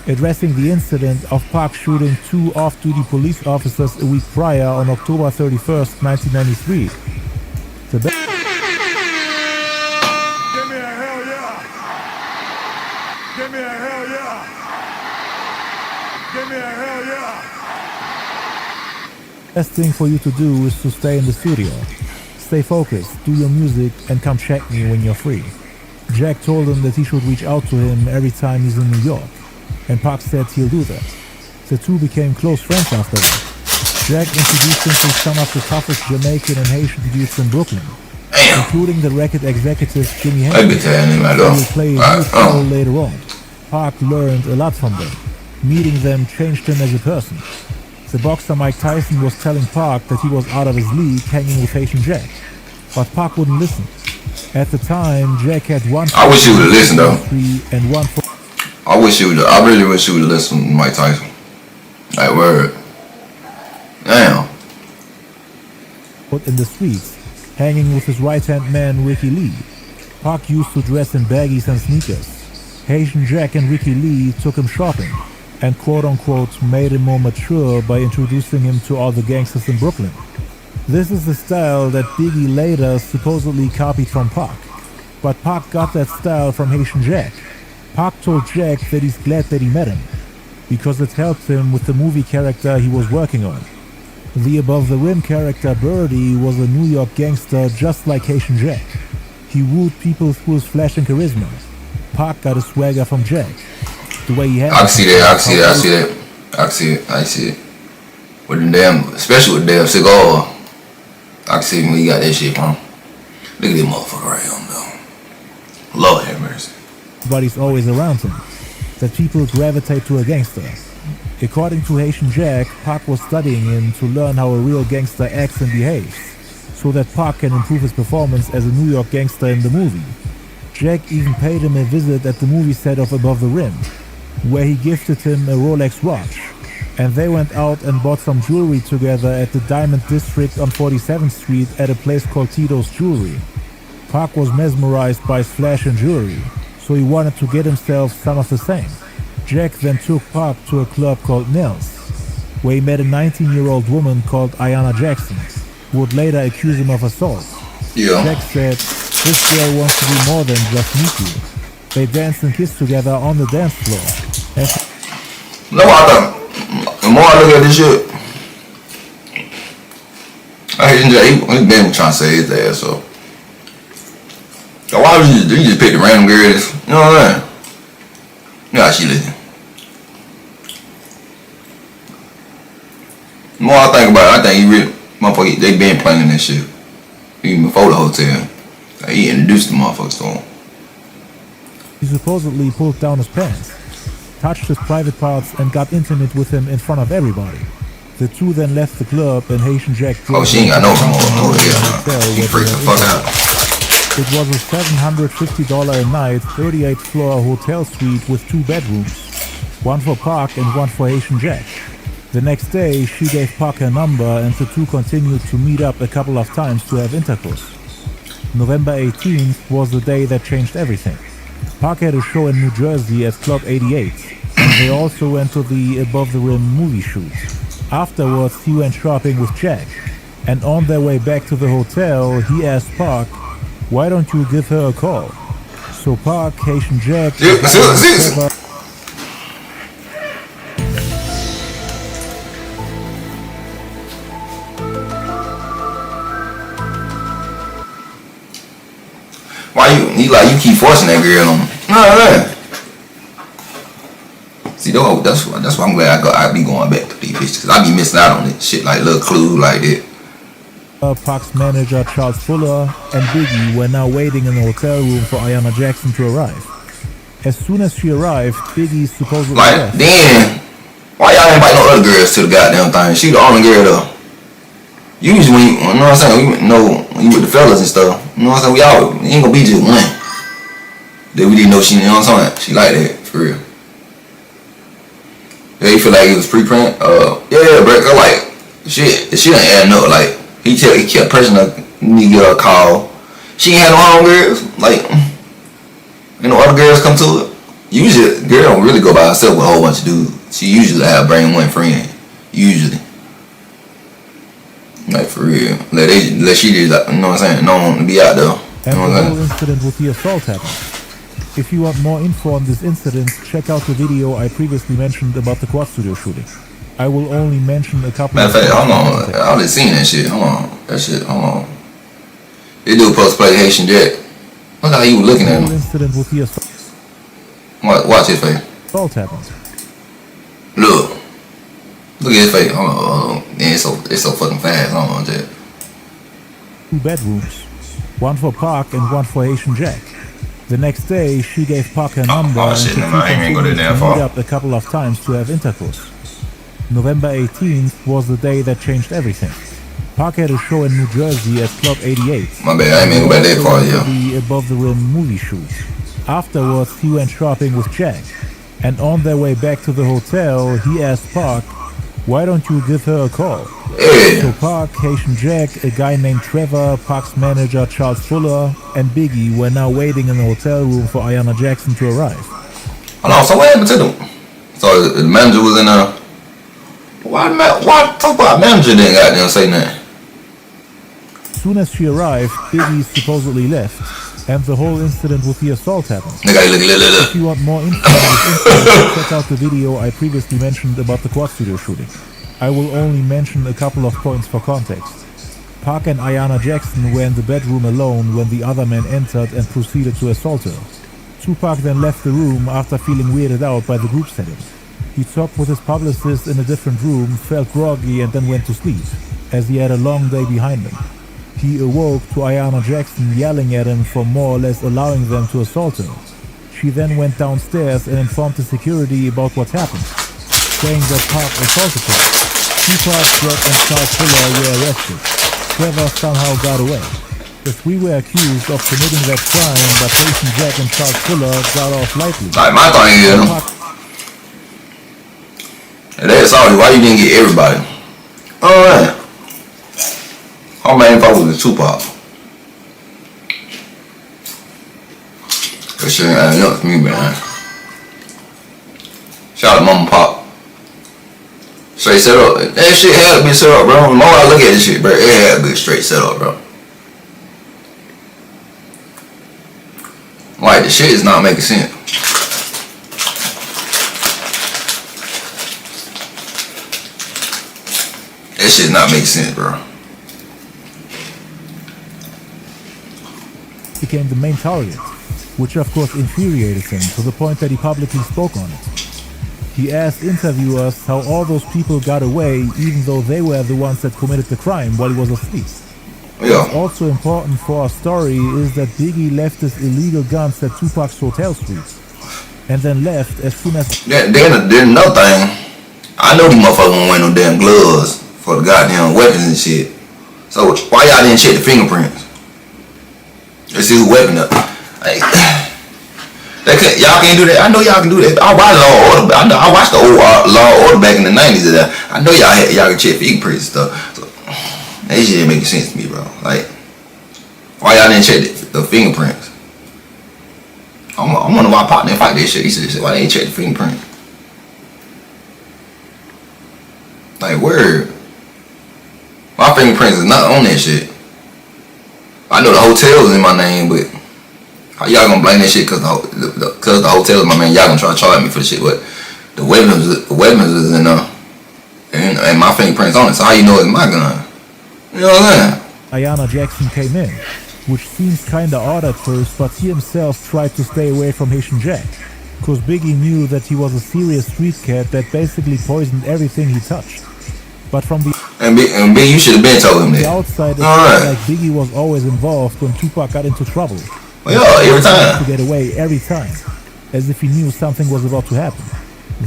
addressing the incident of Pac shooting 2 off-duty police officers a week prior on October 31st, 1993. Give me a hell yeah! Give me a hell yeah! Give me a hell yeah! Best thing for you to do is to stay in the studio. Stay focused, do your music, and come check me when you're free. Jack told him that he should reach out to him every time he's in New York, and Pac said he'll do that. The two became close friends after that. Jack introduced him to some of the toughest Jamaican and Haitian dudes in Brooklyn, including the record executive Jimi Hendrix, who will play a huge role later on. Pac learned a lot from them. Meeting them changed him as a person. The boxer Mike Tyson was telling Pac that he was out of his league hanging with Haitian Jack, but Pac wouldn't listen. At the time, Jack had one. I wish you would have listened though. And one. I really wish you would have listened to Mike Tyson. Like word. Damn. In the streets, hanging with his right-hand man Ricky Lee. Pac used to dress in baggies and sneakers. Haitian Jack and Ricky Lee took him shopping, and quote-unquote made him more mature by introducing him to all the gangsters in Brooklyn. This is the style that Biggie later supposedly copied from Pac, but Pac got that style from Haitian Jack. Pac told Jack that he's glad that he met him, because it helped him with the movie character he was working on. The Above the Rim character Birdie was a New York gangster just like Haitian Jack. He wooed people through his flash and charisma. Pac got his swagger from Jack. the way he had. I can see that. I see it. With the damn, especially with the damn cigar. I can see where you got that shit from. Look at this motherfucker right here, though. Lord have mercy. Everybody's always around him. That people gravitate to a gangster. According to Haitian Jack, Pac was studying him to learn how a real gangster acts and behaves, so that Pac can improve his performance as a New York gangster in the movie. Jack even paid him a visit at the movie set of Above the Rim, where he gifted him a Rolex watch, and they went out and bought some jewelry together at the Diamond District on 47th Street at a place called Tito's Jewelry. Pac was mesmerized by his flash and jewelry, so he wanted to get himself some of the same. Jack then took Pac to a club called Nels, where he met a 19-year-old woman called Ayanna Jackson, who would later accuse him of assault. Yeah. Jack said, "This girl wants to do more than just meet you." They danced and kissed together on the dance floor. And no, I thought, the more I look at this shit, I hate he been trying to say his ass, so. So why would you just pick the random girls? You know what I'm saying? You know how she living. The more I think about it, I think he really, motherfucker, they been planning this shit. Even before the hotel. Like, he introduced the motherfuckers to him. he supposedly pulled down his pants, touched his private parts, and got intimate with him in front of everybody. The two then left the club, and Haitian Jack drove. Oh, she ain't got no remote. He freaked the fuck out. It was a $750 a night, 38th floor hotel suite with 2 bedrooms, one for Pac and one for Haitian Jack. The next day, she gave Pac her number, and the two continued to meet up a couple of times to have intercourse. November 18th was the day that changed everything. Pac had a show in New Jersey at Club 88, and they also went to the Above the Rim movie shoot. Afterwards, he went shopping with Jack, and on their way back to the hotel, he asked Pac, "Why don't you give her a call?" So Pac, Haitian Jack, Why you keep forcing that girl on me? No, man. See, though, that's why I'm glad I be going back to these bitches, cause I be missing out on this shit like little clue like that. Pac's manager Charles Fuller and Biggie were now waiting in the hotel room for Ayanna Jackson to arrive. As soon as she arrived, Biggie supposedly left. Then, why y'all invite no other girls to the goddamn thing? She the only girl though. Usually when you know what I'm saying, when you with the fellas and stuff, you know what I'm saying, it ain't gonna be just one. That we didn't know she, you know what I'm saying, she like that, for real. Yeah, you feel like it was pre-print? Yeah, bro, cause like, shit ain't adding up, like, he kept pressing her, need to get her a call. She ain't had no home girls, like, you know, other girls come to it. Usually, girl don't really go by herself with a whole bunch of dudes. She usually have bring one friend, usually. Like, for real. Let she just, you know what I'm saying, don't want to be out there. And the whole incident with the assault happened. If you want more info on this incident, check out the video I previously mentioned about the quad studio shooting. I will only mention a couple of... Matter of fact, hold on. I already seen that shit. Hold on. That shit, hold on. This dude supposed to play Haitian Jack. Look how he was looking at him. Incident with the assault. Watch his face. Assault happened. Look at his face. Hold on. Man, it's so fucking fast. Hold on, Jack. 2 bedrooms. One for Pac and one for Haitian Jack. The next day, she gave Pac her number and shit, I ain't gonna go that to meet up a couple of times to have intercourse. November 18th was the day that changed everything. Pac had a show in New Jersey at Club 88. My bad, I ain't mean to go back that far, yeah. The Above the Rim movie shoot. Afterwards, he went shopping with Jack, and on their way back to the hotel, he asked Pac, "Why don't you give her a call?" Yeah. So Pac, Haitian Jack, a guy named Trevor, Pac's manager Charles Fuller, and Biggie were now waiting in the hotel room for Ayanna Jackson to arrive. Hold on, so what happened to them? So the manager was in a... Why talk about manager didn't goddamn say nothing? As soon as she arrived, Biggie supposedly left, and the whole incident with the assault happened. If you want more info on this incident, check out the video I previously mentioned about the quad studio shooting. I will only mention a couple of points for context. Pac and Ayanna Jackson were in the bedroom alone when the other man entered and proceeded to assault her. Tupac then left the room after feeling weirded out by the group setting. He talked with his publicist in a different room, felt groggy, and then went to sleep, as he had a long day behind him. He awoke to Ayanna Jackson yelling at him for more or less allowing them to assault him. She then went downstairs and informed the security about what happened, saying that Pac assaulted her. Tupac, Jack, and Charles Fuller were arrested. Trevor somehow got away. The three were accused of committing that crime, but Haitian Jack and Charles Fuller got off lightly. Like my thing is, and that's all. Why you didn't get everybody? Alright. How many people was Tupac? That shit ain't adding up to me, man. Shout out to Mama and Pop. Straight set up. That shit had to be set up, bro. The more I look at this shit, bro, it had to be straight set up, bro. Like, the shit is not making sense. That shit is not making sense, bro. Became the main target, which of course infuriated him to the point that he publicly spoke on it. He asked interviewers how all those people got away even though they were the ones that committed the crime while he was asleep. Yeah. What's also important for our story is that Biggie left his illegal guns at Tupac's hotel suite and then left as soon as... Then another thing, I know these motherfuckers don't wear no damn gloves for the goddamn weapons and shit. So why y'all didn't check the fingerprints? Let's see who weapon up. Like, y'all can't do that. I know y'all can do that. I watched Law and Order. I watched the old Law and Order back in the 90s. I know y'all can check fingerprints and stuff. So, that shit didn't make sense to me, bro. Like, why y'all didn't check the fingerprints? I wonder why Pop didn't fight that shit. He said, why they didn't check the fingerprint? Like, word. My fingerprints is not on that shit. I know the hotel is in my name, but how y'all gonna blame that shit because the hotel is my name? Y'all gonna try to charge me for the shit, but the weapons is in and my fingerprints on it. So how you know it's my gun? You know what I'm saying? Ayanna Jackson came in, which seems kinda odd at first, but he himself tried to stay away from Haitian Jack, cause Biggie knew that he was a serious street cat that basically poisoned everything he touched. But from the you should have been told him that. outside, it felt like Biggie was always involved when Tupac got into trouble. Well, yeah, every time. To get away every time, as if he knew something was about to happen.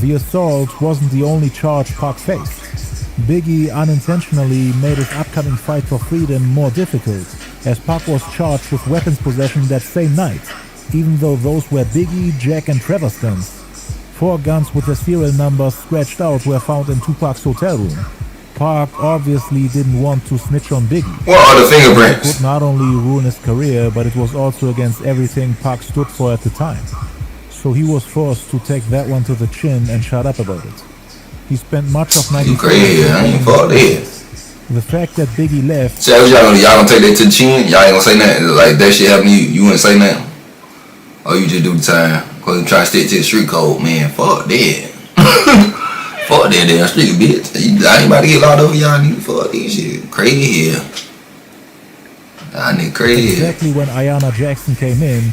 The assault wasn't the only charge Pac faced. Biggie unintentionally made his upcoming fight for freedom more difficult, as Pac was charged with weapons possession that same night, even though those were Biggie, Jack, and Trevor's guns. 4 guns with their serial numbers scratched out were found in Tupac's hotel room. Pac obviously didn't want to snitch on Biggie. What are the fingerprints? It would not only ruin his career, but it was also against everything Pac stood for at the time. So he was forced to take that one to the chin and shut up about it. He spent much of 94 You crazy, I ain't fuck that. The fact that Biggie left... So y'all gonna take that to the chin? Y'all ain't gonna say nothing? Like that shit happened to you, you wouldn't say nothing? Or you just do the time? Cause you try to stick to the street code, man, fuck that. Fuck that damn street, bitch. I ain't about to get locked over y'all niggas. Fuck this shit. Crazy here. I need crazy. Exactly when Ayanna Jackson came in,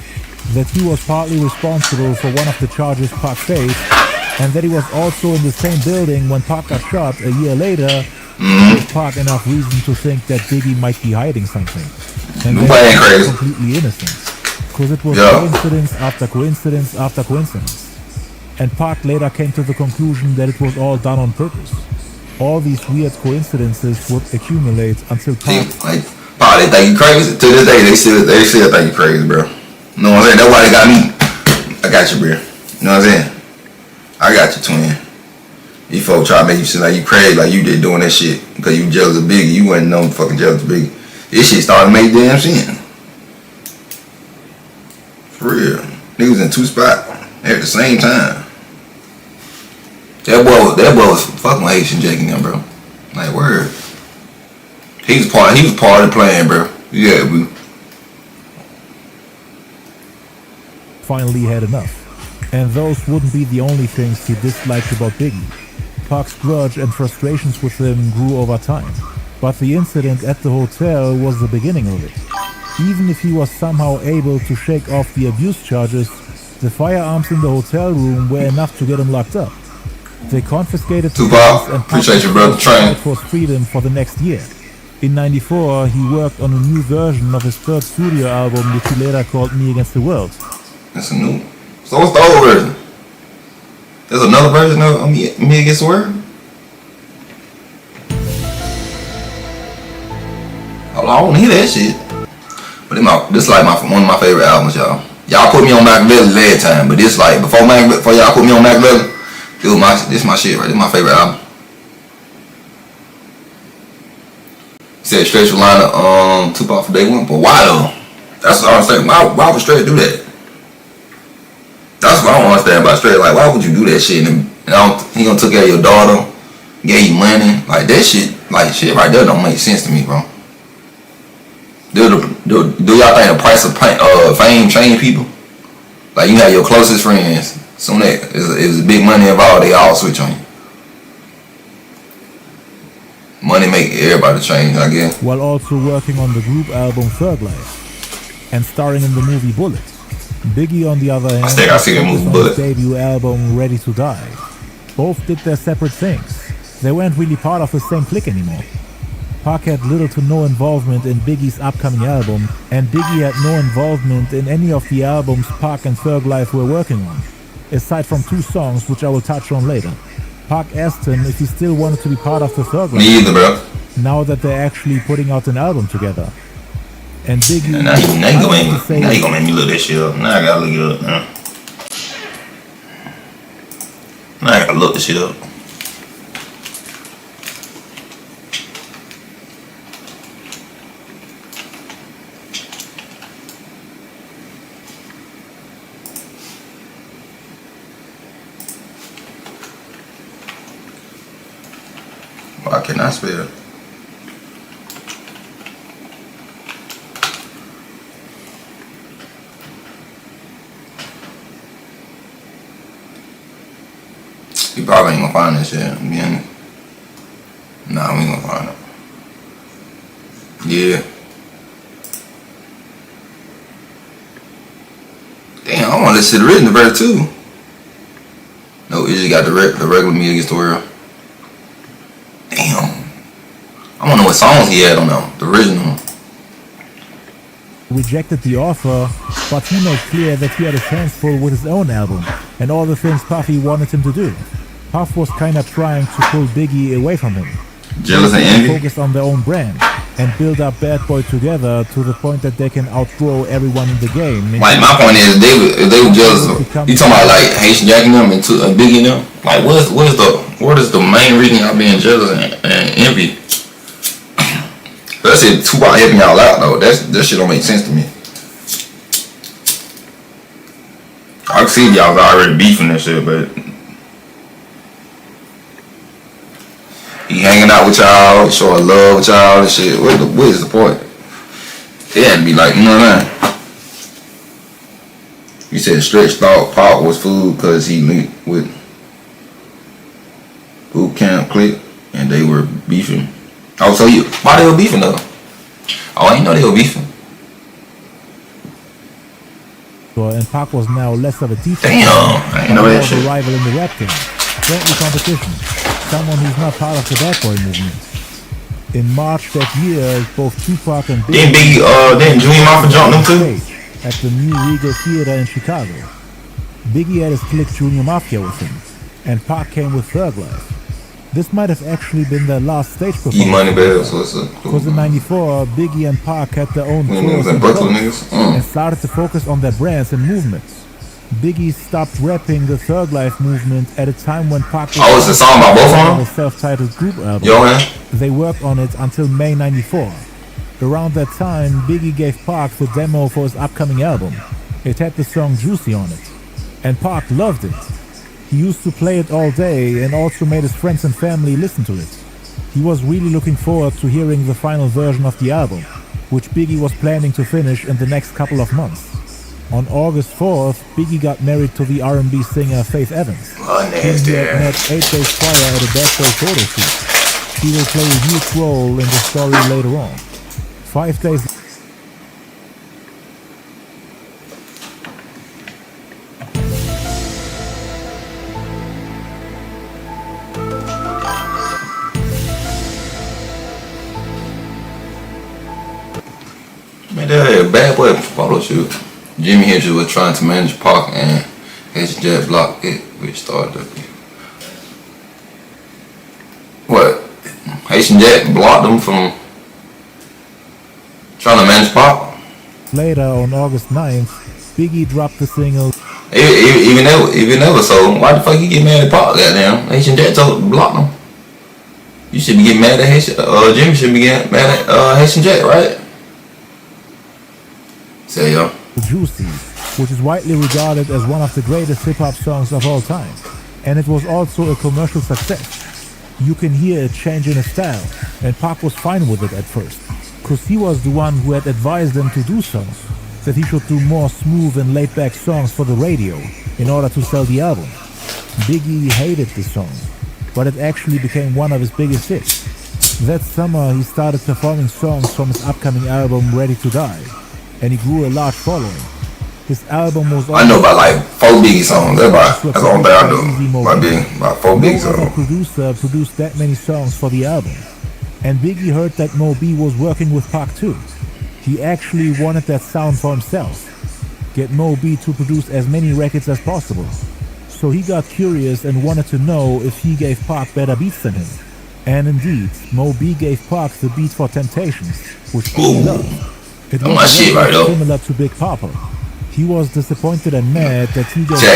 that he was partly responsible for one of the charges Pac faced, and that he was also in the same building when Pac got shot a year later, gave Pac enough reason to think that Biggie might be hiding something. And they were completely innocent. Because it was coincidence after coincidence after coincidence. And Pac later came to the conclusion that it was all done on purpose. All these weird coincidences would accumulate until Pac... Pac, they think you crazy. To this day, they still think you crazy, bro. You know what I'm saying? That's why they got me. I got you, bro. You know what I'm saying? I got you, twin. These folks try to make you seem like you crazy, like you did doing that shit because you jealous of Biggie. You wasn't no fucking jealous of Biggie. This shit started to make damn sense. For real. Niggas in 2 spots at the same time. That boy was fucking with Haitian Jack and them, bro. Like, word. He was part of the plan, bro. Yeah, bro. Finally had enough. And those wouldn't be the only things he disliked about Biggie. Pac's grudge and frustrations with him grew over time. But the incident at the hotel was the beginning of it. Even if he was somehow able to shake off the abuse charges, The firearms in the hotel room were enough to get him locked up. They confiscated the Tupac, guns and appreciate your brother fight Train. for freedom for the next year. In '94, he worked on a new version of his third studio album, which he later called Me Against the World. That's a new. So what's the old version? There's another version of Me Against the World? I don't hear that shit. But this like one of my favorite albums, y'all. Y'all put me on Machiavelli last time, but this like before y'all put me on Machiavelli, this my shit right. This my favorite album. Said Stretch line of Tupac for day one, but why though? That's what I'm saying. Why would Stretch do that? That's what I don't understand about Stretch. Like, why would you do that shit? And he gonna took care of your daughter, gave you money, like that shit. Like shit right there don't make sense to me, bro. Do y'all think the price of fame change people? Like you have your closest friends. Soon that is big money involved, they all switch on you. Money make everybody change, I guess. While also working on the group album Thug Life and starring in the movie Bullet. Biggie, on the other hand, I see the movie on Bullet. his debut album Ready to Die. Both did their separate things. They weren't really part of the same clique anymore. Pac had little to no involvement in Biggie's upcoming album, and Biggie had no involvement in any of the albums Pac and Thug Life were working on, aside from 2 songs which I will touch on later. Pac asked him if he still wanted to be part of the Thug Life. Me either, bro. Now that they're actually putting out an album together. And Biggie... Now you gonna make me look that shit up. Now I gotta look it up, man. Now I gotta look this shit up. Why can't I spell? You probably ain't gonna find this shit. Again. Nah, we ain't gonna find it. Yeah. Damn, I want this shit written in verse 2. No, it just got the regular Me Against the World. Damn. I don't know what songs he had on them. The original. Rejected the offer, but he made clear that he had his hands full with his own album and all the things Puffy wanted him to do. Puff was kinda trying to pull Biggie away from him. Jealous and envy? Focus on their own brand and build up Bad Boy together to the point that they can outgrow everyone in the game. Like my point is, if they were jealous of, you talking about like Haitian Jack and them and Biggie and them? Like what is the main reason y'all being jealous and envy? That shit Tupac helping y'all out though. That shit don't make sense to me. I can see y'all already beefing that shit, but he hanging out with y'all, showing love with y'all and shit. What is the point? It had to be like, you know what I mean? You said Stretch thought Pac was food because he linked with boot camp clique and they were beefing. Oh, so why they were beefing though? Oh, I didn't know they were beefing. And Pac was now less of a teacher. Damn, I ain't know that shit. A rival in the rap game. Friendly competition. Someone who's not part of the Bad Boy movement. In March that year, both Tupac and Biggie didn't Junior Mafia jump them too? At the new Regal Theater in Chicago. Biggie had his clique Junior Mafia with him, and Pac came with Thug Life. This might have actually been their last stage performance. Money Bells, what's up? Because in '94, Biggie and Pac had their own tours and started to focus on their brands and movements. Biggie stopped rapping the Thug Life movement at a time when Pac was it's a song about both of them? the self-titled group album. Yo, man. They worked on it until May '94. Around that time, Biggie gave Pac the demo for his upcoming album. It had the song Juicy on it, and Pac loved it. He used to play it all day and also made his friends and family listen to it. He was really looking forward to hearing the final version of the album, which Biggie was planning to finish in the next couple of months. On August 4th, Biggie got married to the R&B singer Faith Evans. He had met 8 days prior at a Bad Boy photo shoot. He will play a huge role in the story later on. 5 days Man, that had a bad boy photo shoot. Jimi Hendrix was trying to manage Pac and Haitian Jack blocked it, which started the what? Haitian Jack blocked them from trying to manage Pac. Later, on August 9th, Biggie dropped the single. Even ever so, why the fuck you get mad at Pac? Goddamn, Haitian Jack told block them. You should be getting mad at Haitian. Jimmy should be getting mad at Haitian Jack, right? Say yo. Juicy, which is widely regarded as one of the greatest hip-hop songs of all time. And it was also a commercial success. You can hear a change in his style, and Pac was fine with it at first, cause he was the one who had advised him to do so, that he should do more smooth and laid-back songs for the radio in order to sell the album. Biggie hated the song, but it actually became one of his biggest hits. That summer he started performing songs from his upcoming album Ready to Die, and he grew a large following. His album was I know about like 4 Biggie songs. That's the only thing I know. About 4 Biggie songs. No other producer produced that many songs for the album. And Biggie heard that Mo B was working with Pac too. He actually wanted that sound for himself. Get Mo B to produce as many records as possible. So he got curious and wanted to know if he gave Pac better beats than him. And indeed, Mo B gave Pac the beat for Temptations, which he loved. It was similar to Big Poppa. He was disappointed and mad that he gave... Yeah,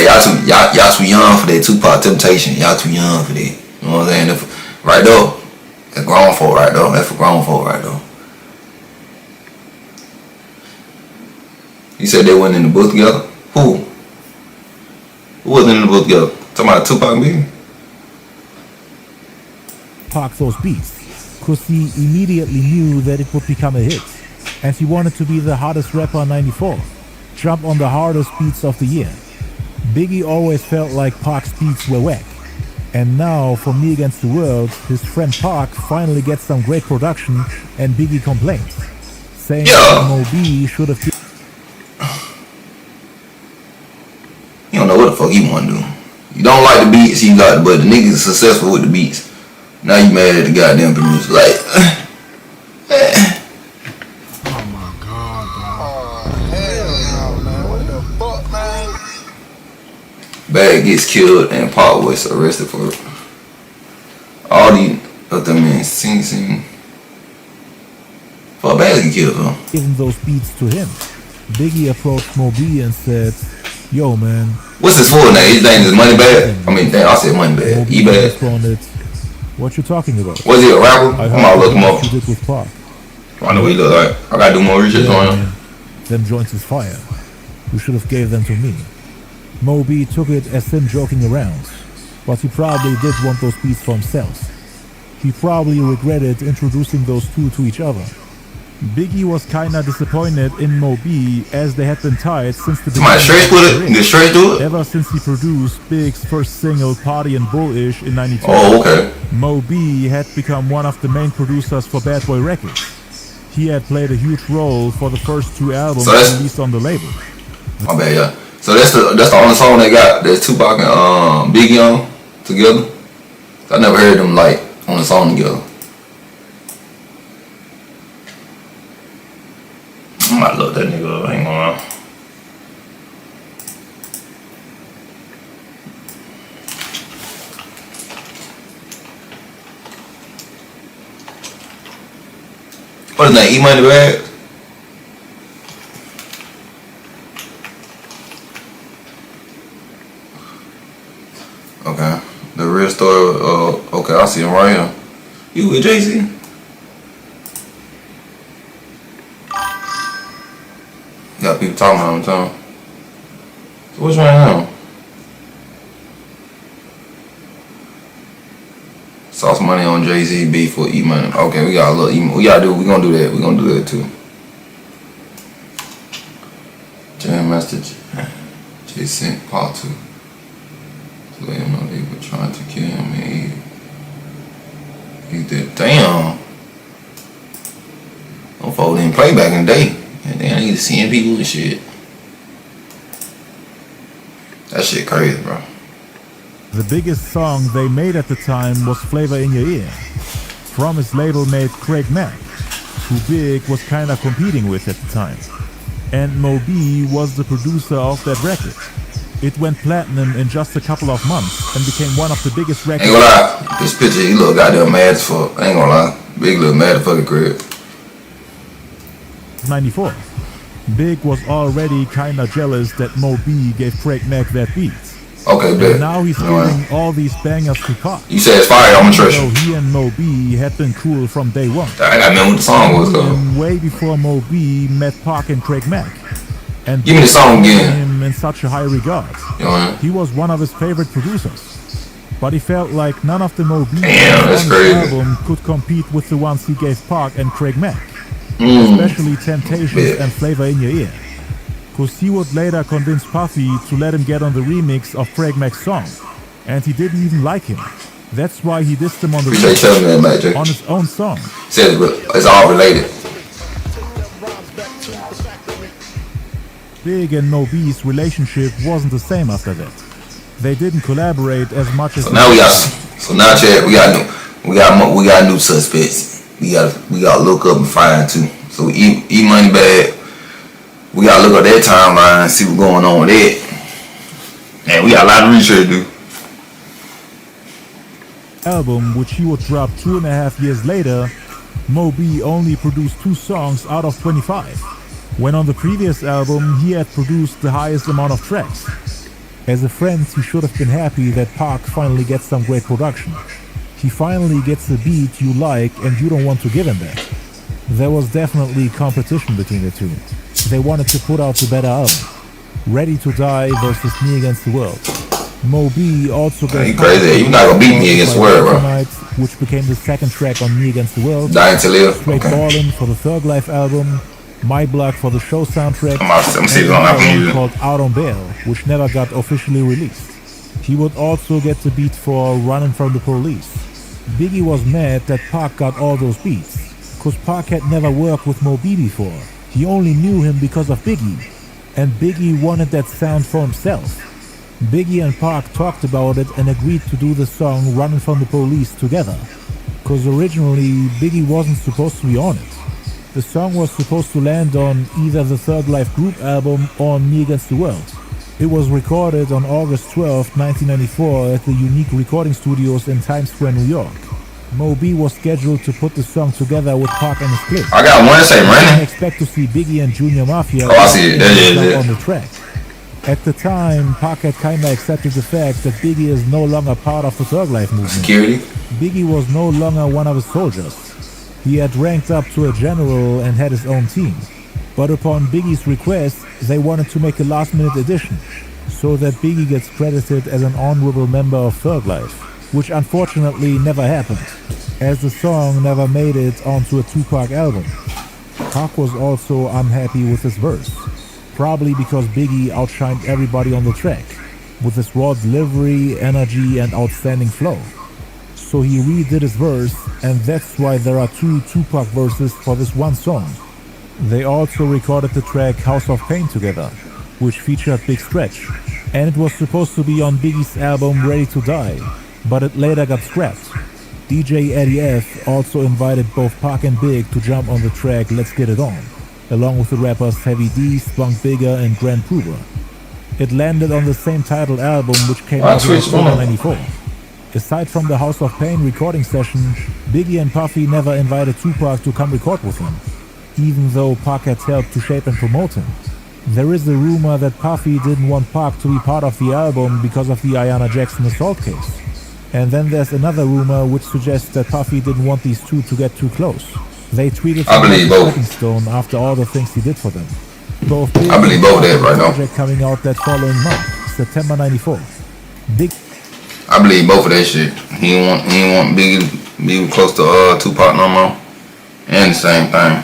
y'all too young for that Tupac Temptation. Y'all too young for that. You know what I'm saying? Right though. That's grown folk right though. That's for grown folk right though. You said they went in the booth together? Who? Who wasn't in the booth together? Talking about Tupac and Biggie? Pac those beats, cause he immediately knew that it would become a hit. And he wanted to be the hottest rapper in '94. Jump on the hardest beats of the year. Biggie always felt like Pac's beats were whack. And now, for Me Against the World, his friend Pac finally gets some great production, and Biggie complains, saying that Mo B should have... You don't know what the fuck you want to do. You don't like the beats, you like, but the niggas successful with the beats. Now you mad at the goddamn producer, like... Bag gets killed and Pac was arrested for it. All these other men sing. For Bag get killed, huh? Giving those beats to him. Biggie approached Mo B and said, "Yo, man." What's his full name? His name is Moneybag. I mean, damn, I said Moneybag. E-Bag. Responded, "What you talking about?" Was he a rapper? I'm gonna look him up. You did with Pac. I know what he look like. I gotta do more research on him. Them joints is fire. You should have gave them to me. Mo B took it as him joking around, but he probably did want those beats for himself. He probably regretted introducing those two to each other. Biggie was kinda disappointed in Mo B as they had been tied since the beginning. Ever since he produced Big's first single Party and Bullish in '92. Oh, okay. Mo B had become one of the main producers for Bad Boy Records. He had played a huge role for the first 2 albums released on the label. My bad, yeah. So that's the only song they got that Tupac and Biggie on together. I never heard them like on a song together. I might look that nigga up, I ain't gonna lie. What is that, E-Money Bag? Okay, the real story. Okay, I see him right here. You with Jay-Z? Got people talking about him, Tom. So what's right now? Sauce money on Jay-Z, beef with E-Money. Okay, we gotta look. We gonna do that. We gonna do that too. Jam Master Jay sent Part 2. To let him know they were trying to kill him, and he did. Damn. Them folks didn't play back in the day. And then I need to seeing people and shit. That shit crazy, bro. The biggest song they made at the time was Flavor in Your Ear, from his label mate Craig Mack. who Big was kinda competing with at the time. And Mo B was the producer of that record. It went platinum in just a couple of months and became one of the biggest records. Ain't gonna lie, this picture, he look goddamn mad as fuck. I ain't gonna lie. Big look mad as fucking crib. 94. Big was already kinda jealous that Mo B gave Craig Mack that beat. Okay, bet. And now he's giving all these bangers to Pac. You said it's fire, I'm gonna trust So you. he and Mo B had been cool from day one. I gotta know what the song was though. And way before Mo B met Pac and Craig Mack. And Give me the song again. him in such a high regard. You know what I mean? He was one of his favorite producers. But he felt like none of the Mo B Damn, that's on crazy. the album could compete with the ones he gave Pac and Craig Mack. Mm. Especially Temptations and Flavor in Your Ear. Cause he would later convince Puffy to let him get on the remix of Craig Mack's song. And he didn't even like him. That's why he dissed him on the Appreciate you telling me that, Magic. on his own song. Said it's all related. Big and Mo B's relationship wasn't the same after that. They didn't collaborate as much as So now we got, so now Chad, we got new suspects. We got to look up and find too. So E Money Bag. We gotta look at that timeline and see what's going on with it. And we got a lot of research to do. album, which he would drop 2.5 years later, Mo B only produced 2 songs out of 25, when on the previous album he had produced the highest amount of tracks. As a friend, he should have been happy that Pac finally gets some great production. He finally gets a beat you like and you don't want to give him that. There was definitely competition between the two. They wanted to put out the better album. Ready to Die versus Me Against the World. Mo B also got You crazy. You not gonna beat Me Against the World, bro. Tonight, which became the second track on Me Against the World. Dying to Live. Straight Okay. Ballin' for the Thug Life album. My Block for the show soundtrack. I'm gonna see if it's on and Apple another one Music. called Out on Bail, which never got officially released. He would also get the beat for Running from the Police. Biggie was mad that Pac got all those beats, cause Pac had never worked with Mo B before. He only knew him because of Biggie, and Biggie wanted that sound for himself. Biggie and Pac talked about it and agreed to do the song Running from the Police together, cause originally Biggie wasn't supposed to be on it. The song was supposed to land on either the Thug Life group album or Me Against the World. It was recorded on August 12, 1994 at the Unique Recording Studios in Times Square, New York. Mo B was scheduled to put the song together with Pac and Split. I got one that say I didn't Running. expect to see Biggie and Junior Mafia Oh, I see it. There it is, on the track. At the time, Pac had kinda accepted the fact that Biggie is no longer part of the Thug Life movement. Security. Biggie was no longer one of his soldiers. He had ranked up to a general and had his own team. But upon Biggie's request, they wanted to make a last-minute addition, so that Biggie gets credited as an honorable member of Thug Life, which unfortunately never happened, as the song never made it onto a Tupac album. Pac was also unhappy with his verse, probably because Biggie outshined everybody on the track, with his raw delivery, energy, and outstanding flow. So he redid his verse, and that's why there are 2 Tupac verses for this one song. They also recorded the track House of Pain together, which featured Big Stretch, and it was supposed to be on Biggie's album Ready to Die, but it later got scrapped. DJ Eddie F also invited both Pac and Big to jump on the track Let's Get It On, along with the rappers Heavy D, Spunk Bigger, and Grand Puba. It landed on the same title album, which came out in October 94. Aside from the House of Pain recording session, Biggie and Puffy never invited Tupac to come record with him, even though Pac had helped to shape and promote him. There is a rumor that Puffy didn't want Pac to be part of the album because of the Ayanna Jackson assault case. And then there's another rumor which suggests that Puffy didn't want these two to get too close. They treated him like a stepping stone after all the things he did for them. Both Big I believe both that right now. project coming out that following month, September 94. Big I believe both of that shit. He didn't want Biggie to be close to Tupac no more. And the same thing.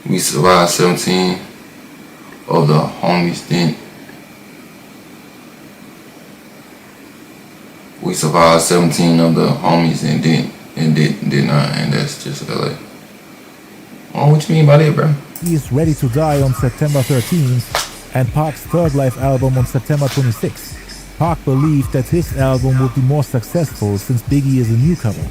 We survived 17 of the homies didn't. We survived 17 of the homies and did not, and that's just LA. Oh, what you mean by that, bro? He is Ready to Die on September 13th and Pac's Thug Life album on September 26th. Pac believed that his album would be more successful since Biggie is a newcomer.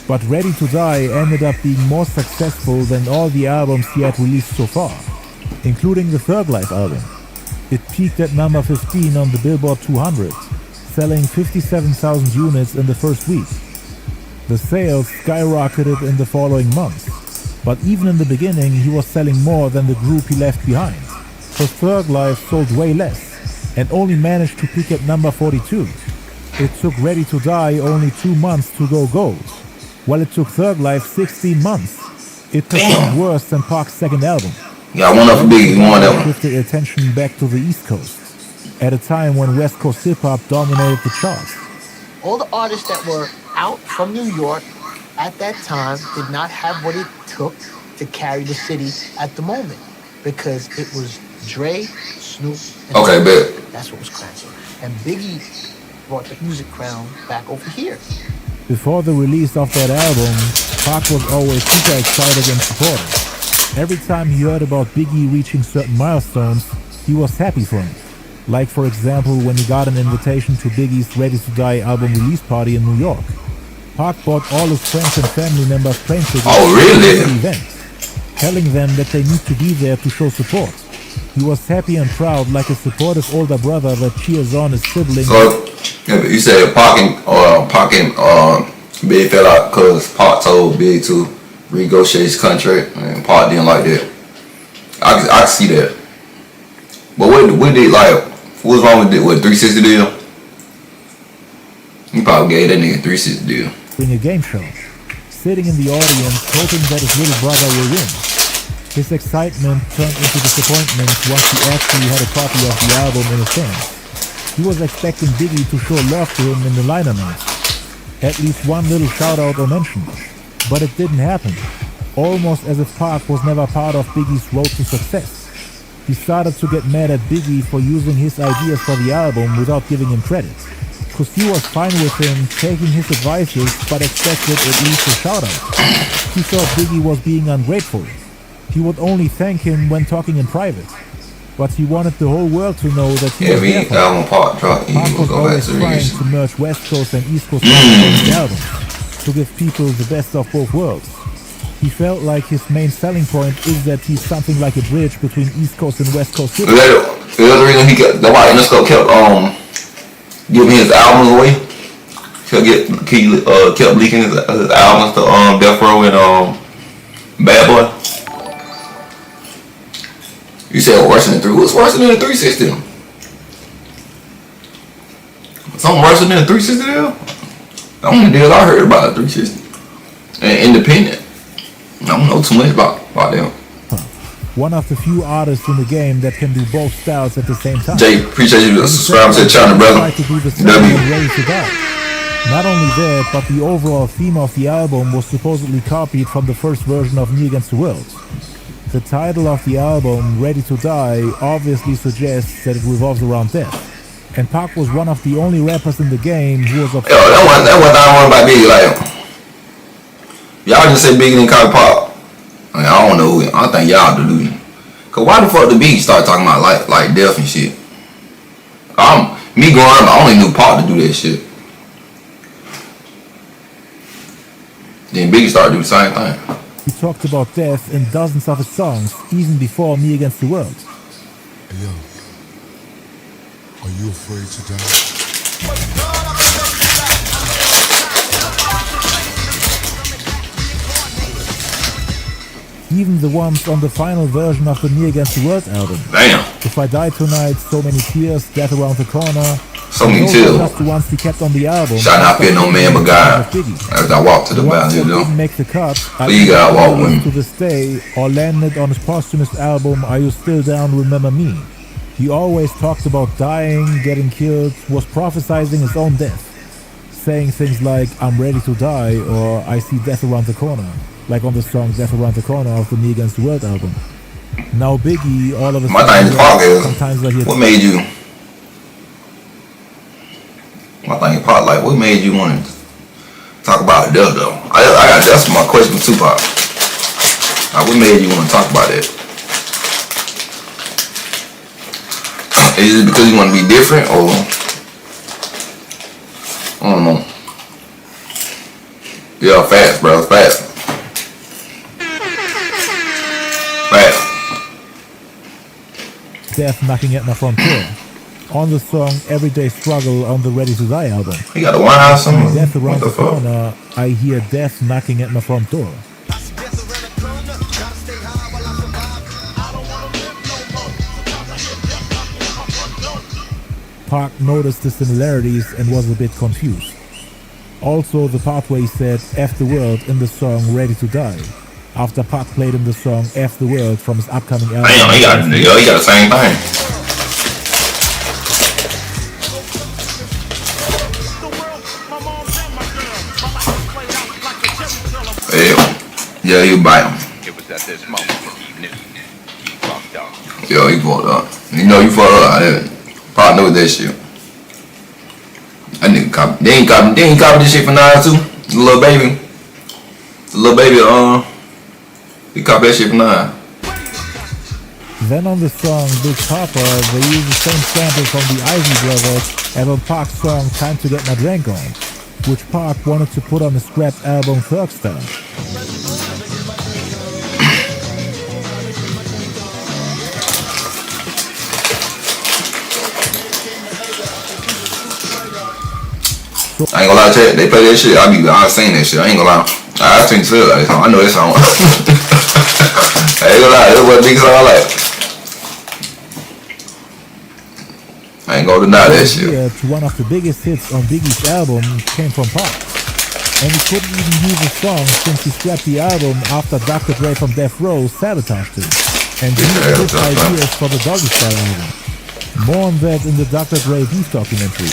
But Ready to Die ended up being more successful than all the albums he had released so far, including the Thug Life album. It peaked at number 15 on the Billboard 200, selling 57,000 units in the first week. The sales skyrocketed in the following months, but even in the beginning he was selling more than the group he left behind. So Thug Life sold way less, and only managed to peak at number 42. It took Ready to Die only 2 months to go gold, while it took Thug Life 16 months. It performed worse than Pac's second album. Yeah, one up for Biggie, one of them. Shifted attention back to the East Coast, at a time when West Coast hip-hop dominated the charts. All the artists that were out from New York at that time did not have what it took to carry the city at the moment, because it was Dre, Snoop, and Okay, bet. that's what was crashing. And Biggie brought the music crown back over here. Before the release of that album, Pac was always super excited and supportive. Every time he heard about Biggie reaching certain milestones, he was happy for him. Like for example when he got an invitation to Biggie's Ready to Die album release party in New York. Pac bought all his friends and family members plane tickets Oh, really? to the event, telling them that they need to be there to show support. He was happy and proud, like a supportive older brother that cheers on his siblings. So, yeah, but you said Pac and Big fell out because Pac told Big to renegotiate his contract, and Pac didn't like that. I can see that. But what did like? What was wrong with it? What 360 deal? He probably gave that nigga 360 deal. In a game show, sitting in the audience hoping that his little brother will win. His excitement turned into disappointment once he actually had a copy of the album in his hands. He was expecting Biggie to show love to him in the liner notes, at least one little shout out or mention, but it didn't happen, almost as if Pac was never part of Biggie's road to success. He started to get mad at Biggie for using his ideas for the album without giving him credit, cause he was fine with him taking his advices but expected at least a shout out. He thought Biggie was being ungrateful. He would only thank him when talking in private, but he wanted the whole world to know that he was there for him. Pac was always trying to merge West Coast and East Coast albums, to give people the best of both worlds. He felt like his main selling point is that he's something like a bridge between East Coast and West Coast hip hop. The other reason that's why Interscope kept giving his albums away. Kept leaking his albums to Death Row and Bad Boy. You said worse than 3. What's worse than a 360? Something worse than a 360 deal? The only deal I heard about a 360. And independent. I don't know too much about them. One of the few artists in the game that can do both styles at the same time. Jay, appreciate you subscribing to the channel, brother. Not only that, but the overall theme of the album was supposedly copied from the first version of Me Against the World. The title of the album, Ready to Die, obviously suggests that it revolves around death. And Pac was one of the only rappers in the game who was upset. Yo, that one I want about Biggie, like, y'all just say Biggie didn't copy Pop. I don't know. I think y'all delusional. Cause why the fuck the Biggie start talking about like death and shit? Me growing up, I only knew Pop to do that shit. Then Biggie started doing the same thing. He talked about death in dozens of his songs, even before Me Against the World. Hey, yo, are you afraid to die? Even the ones on the final version of the Me Against the World album. Damn. If I Die Tonight, So Many Tears, Death Around the Corner. So Many Tears. Just the ones he kept on the album. Shall not fear no man but God. As I walk to the boundary, you know. Didn't make the cut. Please God, walk with me. To this day, or landed on his posthumous album, Are You Still Down, Remember Me. He always talked about dying, getting killed, was prophesizing his own death, saying things like, I'm ready to die, or I see death around the corner, like on the song Death Around the Corner of the Me Against the World album. Now Biggie, all of a sudden, my thing is, sometimes like what made you? My thing is, like, what made you want to talk about death though? I got that's my question with Tupac. Like, what made you want to talk about it? Is it because you want to be different, or I don't know? Yeah, fast, bro. Fast. Fast. Death knocking at my front door. On the song Everyday Struggle on the Ready to Die album. He got a wine or something? Death around What the fuck? corner, I hear death knocking at my front door. Pac noticed the similarities and was a bit confused. Also, the part where he said F the world in the song Ready to Die, after Pac played him the song F the world from his upcoming album. Damn, he got the same thing. Yeah, you bite him. It was at this moment that he knew he fucked up. Yo, he fucked up. You know you fucked up. Pac knew that shit. That nigga copy. They ain't copy this shit for Nas too. The little baby. He copied that shit for Nas. Then on the song Big Poppa, they use the same sample from the Isley Brothers as on Pac's song Time to Get My Drink On, which Pac wanted to put on the scrapped album Thug Style. I ain't gonna lie to you, they play that shit. I seen that shit. I ain't gonna lie. I seen feel like I know that song. I ain't gonna lie, that's what niggas all like. I ain't gonna deny that shit. To one of the biggest hits on Biggie's album came from Pac. And he couldn't even use the song since he scrapped the album after Dr. Dre from Death Row sabotaged it. And used his ideas for the Doggy Style album. More on that in the Dr. Dre Beef documentary.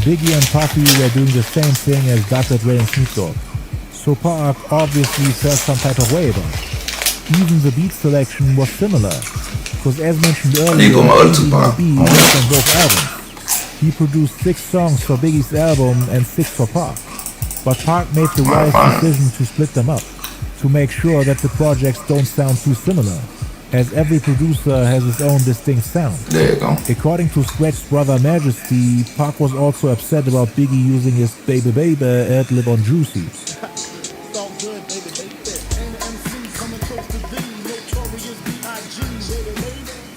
Biggie and Puffy were doing the same thing as Dr. Dre and Snoop Dogg. So Pac obviously felt some type of way about it. Even the beat selection was similar. Because as mentioned earlier, Biggie worked on both albums. He produced 6 songs for Biggie's album and 6 for Pac. But Pac made the wise decision to split them up, to make sure that the projects don't sound too similar, as every producer has his own distinct sound. There you go. According to Stretch's brother Majesty, Pac was also upset about Biggie using his Baby Baby ad-lib on Juicy.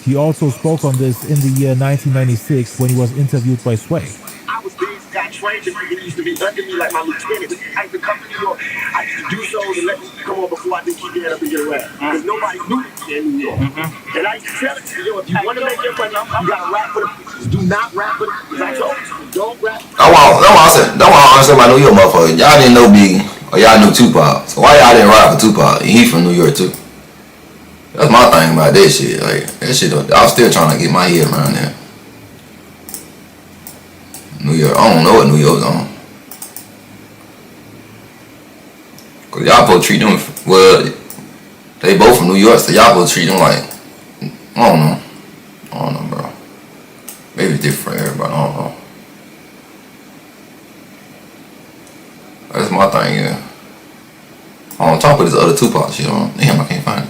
He also spoke on this in the year 1996 when he was interviewed by Sway. I was big, got trained, and he used to be under me like my lieutenant. The type of company, I used to do so to let me come on before I did keep getting up and get around. Because nobody knew me in New York. And I used to tell it to you, if you want to make your money, you got to rap for them. Do not rap for them. Because I told you, don't rap. That's why I understand my New York motherfucker. Y'all didn't know Biggie, or y'all knew Tupac. So why y'all didn't rap for Tupac? He from New York too. That's my thing about that shit. Like, that shit, I was still trying to get my head around that. New York, I don't know what New York's on. Cause y'all supposed to treat them, well, they both from New York, so y'all supposed to treat them like, I don't know, bro. Maybe it's different for everybody, I don't know. That's my thing, yeah. On top of this other Tupac shit on, damn, I can't find it.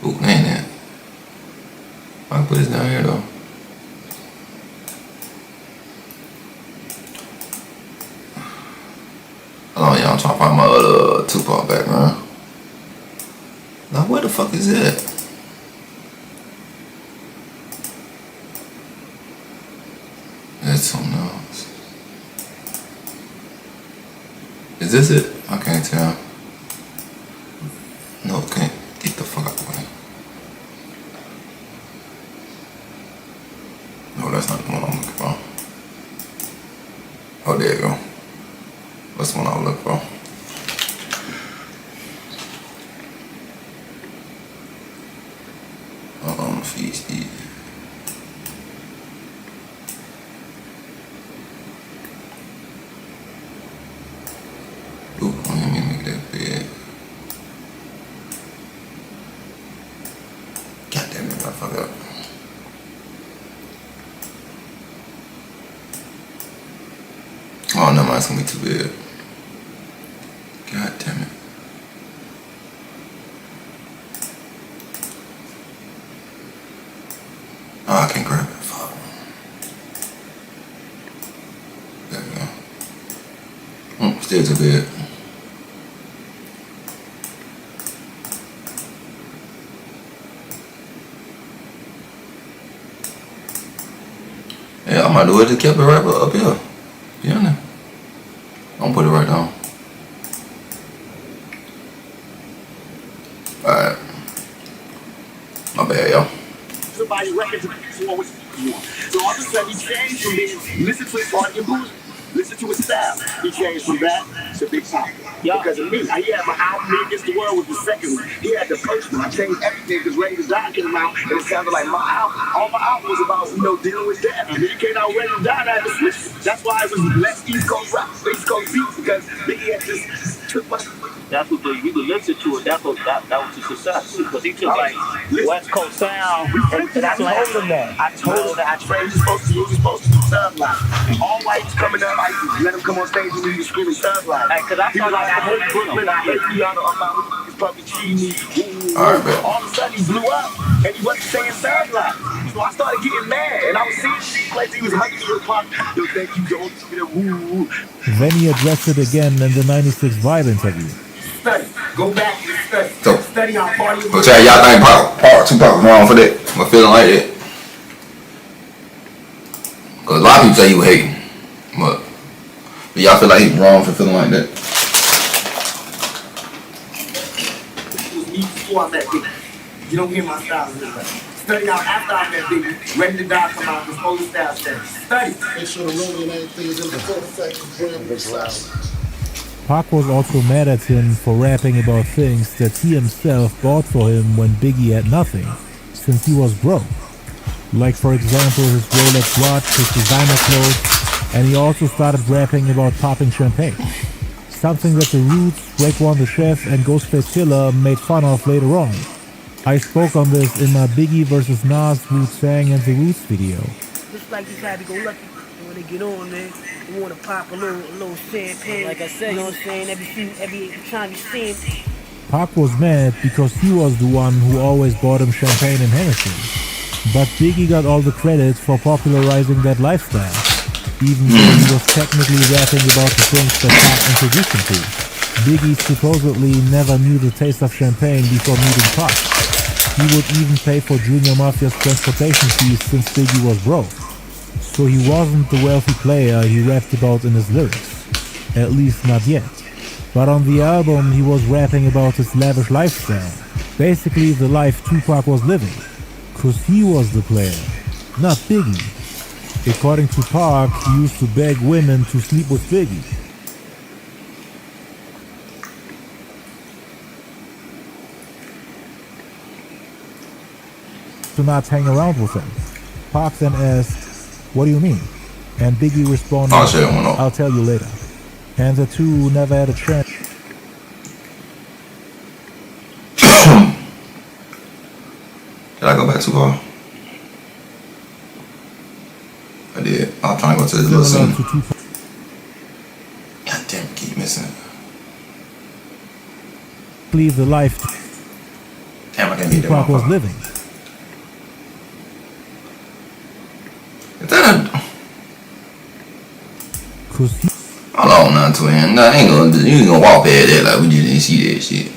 Ooh, they ain't that. I can put this down here though. Oh yeah, I'm trying to find my other Tupac background. Now where the fuck is that? That's something else. Is this it? I can't tell. No, it can't. Get the fuck out of the way. No, that's not the one I'm looking for. Oh, there you go. That's the one I'm looking for. Feed Steve. Ooh, let me make that big. God damn it, I fucked up. Oh, no, it's gonna be too big. God damn it. Oh, I can't grab it. Fuck. There we go. Still too big. I might do it. Just kept it right up here. Yeah, I'm put it right down. Alright. My bad, y'all. Somebody records before was so all of a sudden he changed from being listen to his audio boost, listen to his style. He changed from that to Big Poppa. Because of me. He had my album Me Against the World was the second one. He had the first one. I changed everything because Ready to Die came out and it sounded like my album. All my album was about, dealing with death. And then he came out Ready to Die and I had to switch. That's why it was less East Coast rap, East Coast beats, because Biggie had just took my. That's what you could listen to it. That was a success because he took like West Coast sound. And I told him that. I trained supposed to do Thug Life. All whites coming up, I used to let him come on stage and he was screaming Thug Life. Because I felt like I hate Brooklyn, I hate Rihanna, he's probably cheating me. Alright, man. All of a sudden he blew up and he wasn't saying Thug Life. So I started getting mad and I was seeing shit like he was hugging hip hop. Yo, thank you, don't woo. Then he addressed it again in the 96 Vibe interview. Study. Go back and study. Study on party. But y'all think Tupac was wrong for that? For feeling like that? Cause a lot of people say he was hating, but do y'all feel like he was wrong for feeling like that? It was me before I met Biggie. You don't hear my style in this. Study out after I met Biggie. Ready to Die come out. This whole style study. Study. Make sure the rolling and everything is in the full effect. Brand new style. Pac was also mad at him for rapping about things that he himself bought for him when Biggie had nothing, since he was broke. Like for example his Rolex watch, his designer clothes, and he also started rapping about popping champagne. Something that The Roots, Raekwon the Chef, and Ghostface Killah made fun of later on. I spoke on this in my Biggie vs. Nas, Wu-Tang and The Roots video. Just like this happy-go-lucky, when they get on, man. You want to pop a little champagne, like I said, you know what I'm saying, every time you see him. Pac was mad because he was the one who always bought him champagne and Hennessy. But Biggie got all the credit for popularizing that lifestyle, even though he was technically rapping about the things that Pac introduced him to. Biggie supposedly never knew the taste of champagne before meeting Pac. He would even pay for Junior Mafia's transportation fees since Biggie was broke. So he wasn't the wealthy player he rapped about in his lyrics, at least not yet. But on the album he was rapping about his lavish lifestyle, basically the life Tupac was living, cause he was the player, not Biggie. According to Pac, he used to beg women to sleep with Biggie. To not hang around with him. Pac then asked, "What do you mean?" And Biggie responded, "I'll tell you later." And the two never had a chance. Did I go back too far? I did. I was trying to go to this little scene. God damn, keep missing it. Leave the life damn, I can't get Tupac was living. Is that a... Cause he... Hold on now, twin. Nah, you ain't gonna walk past that like we just didn't see that shit.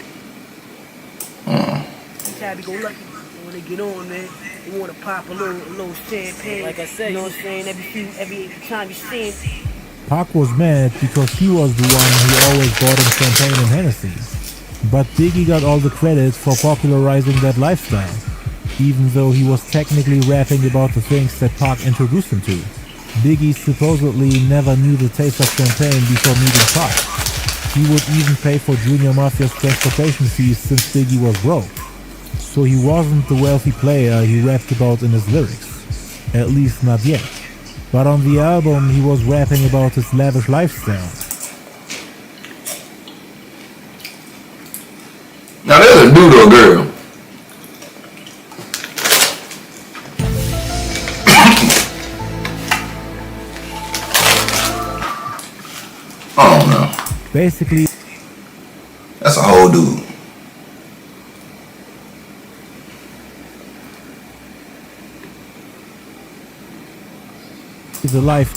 It's happy-go-lucky. When they get on, man, they want to pop a little champagne, like I said, you know what I'm saying, every time you see him. Pac was mad because he was the one who always bought him champagne and Hennessy. But Biggie got all the credit for popularizing that lifestyle, even though he was technically rapping about the things that Pac introduced him to. Biggie supposedly never knew the taste of champagne before meeting Pac. He would even pay for Junior Mafia's transportation fees since Biggie was broke. So he wasn't the wealthy player he rapped about in his lyrics, at least not yet. But on the album he was rapping about his lavish lifestyle. Now there's a dude or a girl. I don't know. Basically, that's a whole dude. The life.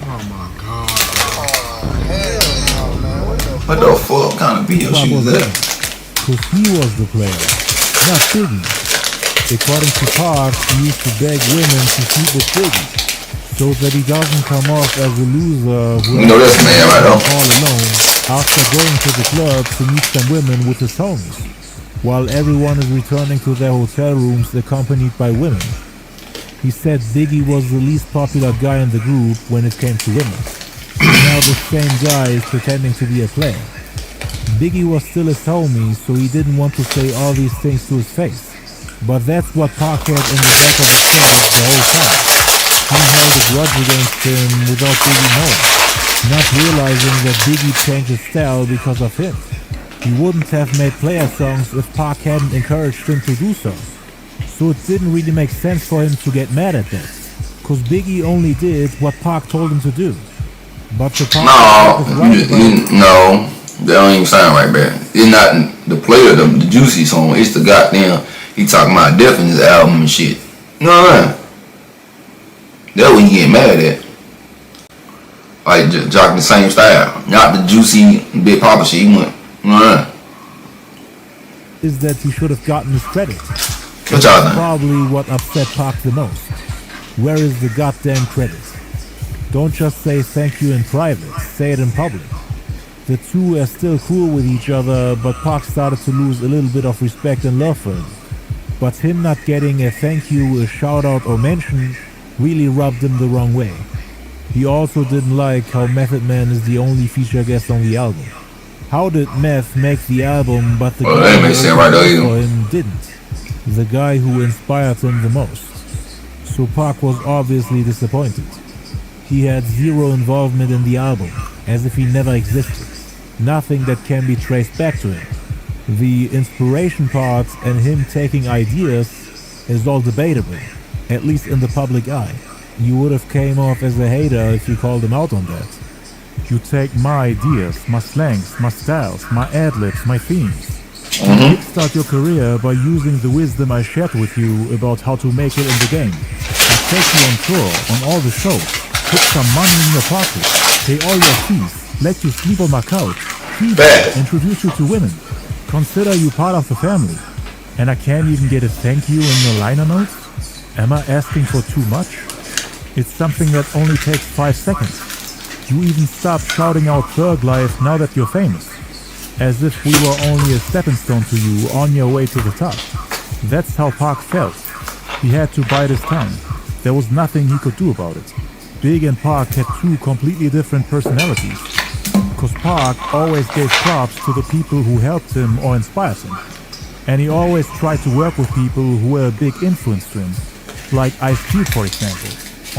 Oh my God. Oh, hell no, man. What the What the fuck kind of video she was at? Cause he was the player, not Biggie. According to Pac, he used to beg women to sleep with Biggie, so that he doesn't come off as a loser who You know this man right now. all alone after going to the club to meet some women with his homies, while everyone is returning to their hotel rooms accompanied by women. He said Biggie was the least popular guy in the group when it came to women. Now the same guy is pretending to be a player. Biggie was still his homie, so he didn't want to say all these things to his face. But that's what Pac had in the back of his head the whole time. He held a grudge against him without Biggie knowing, not realizing that Biggie changed his style because of him. He wouldn't have made player songs if Pac hadn't encouraged him to do so. So it didn't really make sense for him to get mad at that, cause Biggie only did what Pac told him to do. But the Pac no, that don't even sound right, man. It's not the player, the Juicy song. It's the goddamn, he talking about death in his album and shit. You know what I mean? That's what he get mad at. Like, jocking the same style. Not the Juicy, Big Poppa shit. He went, you know what I mean? Is that he should have gotten his credit. What y'all think? Probably what upset Pac the most. Where is the goddamn credit? Don't just say thank you in private, say it in public. The two are still cool with each other, but Pac started to lose a little bit of respect and love for him. But him not getting a thank you, a shout out or mention really rubbed him the wrong way. He also didn't like how Method Man is the only feature guest on the album. How did Meth make the album but the guy who for him didn't? The guy who inspired him the most. So Pac was obviously disappointed. He had zero involvement in the album, as if he never existed. Nothing that can be traced back to him. The inspiration part and him taking ideas is all debatable, at least in the public eye. You would have came off as a hater if you called him out on that. You take my ideas, my slangs, my styles, my ad-libs, my themes. You kickstart your career by using the wisdom I shared with you about how to make it in the game. I take you on tour, on all the shows, put some money in your pocket, pay all your fees, let you sleep on my couch, feed you, introduce you to women, consider you part of the family. And I can't even get a thank you in your liner notes? Am I asking for too much? It's something that only takes 5 seconds. You even stop shouting out Thug Life now that you're famous. As if we were only a stepping stone to you on your way to the top. That's how Pac felt. He had to bite his tongue. There was nothing he could do about it. Big and Pac had two completely different personalities. Cause Pac always gave props to the people who helped him or inspired him. And he always tried to work with people who were a big influence to him. Like Ice Cube, for example.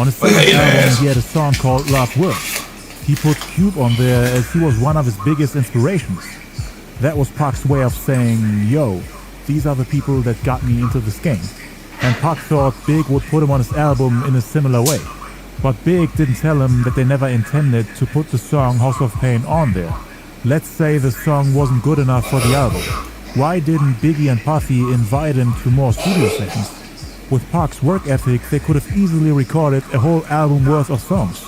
On his second album, he had a song called Love Works. He put Cube on there as he was one of his biggest inspirations. That was Pac's way of saying, yo, these are the people that got me into this game. And Pac thought Big would put him on his album in a similar way. But Big didn't tell him that they never intended to put the song House of Pain on there. Let's say the song wasn't good enough for the album. Why didn't Biggie and Puffy invite him to more studio sessions? With Pac's work ethic, they could have easily recorded a whole album worth of songs.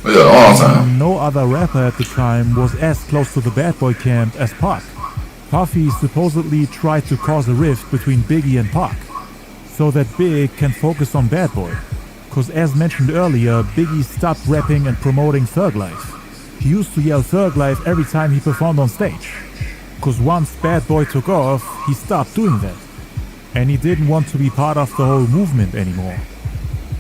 No other rapper at the time was as close to the Bad Boy camp as Pac. Puffy supposedly tried to cause a rift between Biggie and Pac, so that Big can focus on Bad Boy. Cause as mentioned earlier, Biggie stopped rapping and promoting Thug Life. He used to yell Thug Life every time he performed on stage. Cause once Bad Boy took off, he stopped doing that. And he didn't want to be part of the whole movement anymore.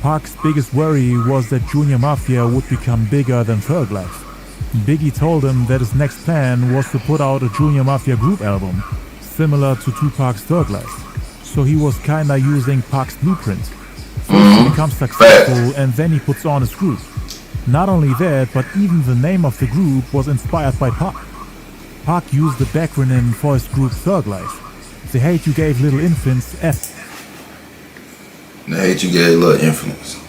Pac's biggest worry was that Junior Mafia would become bigger than Thug Life. Biggie told him that his next plan was to put out a Junior Mafia group album, similar to Tupac's Thug Life. So he was kinda using Pac's blueprint. First he becomes successful and then he puts on his group. Not only that, but even the name of the group was inspired by Pac. Pac used the backronym for his group Thug Life. The hate you gave little infants, F. The hate you gave little infants.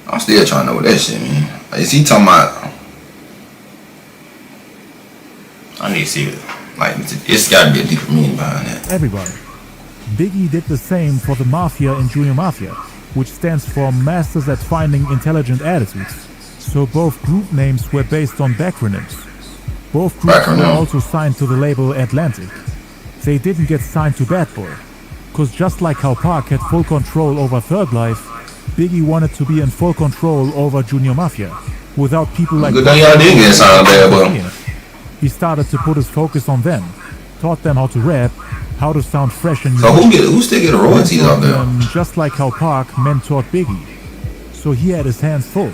I'm still trying to know what that shit mean. Is he talking about? I need to see it. Like, it's gotta be a deeper meaning behind that. Everybody. Biggie did the same for the Mafia in Junior Mafia, which stands for Masters at Finding Intelligent Attitudes. So both group names were based on backronyms. Both groups were also signed to the label Atlantic. They didn't get signed to Bad Boy, cause just like how Pac had full control over Thug Life, Biggie wanted to be in full control over Junior Mafia, without people like Good thing y'all did get signed to Bad Boy. He started to put his focus on them, taught them how to rap, how to sound fresh and so who still get royalties out there? Just like how Pac mentored Biggie. So he had his hands full.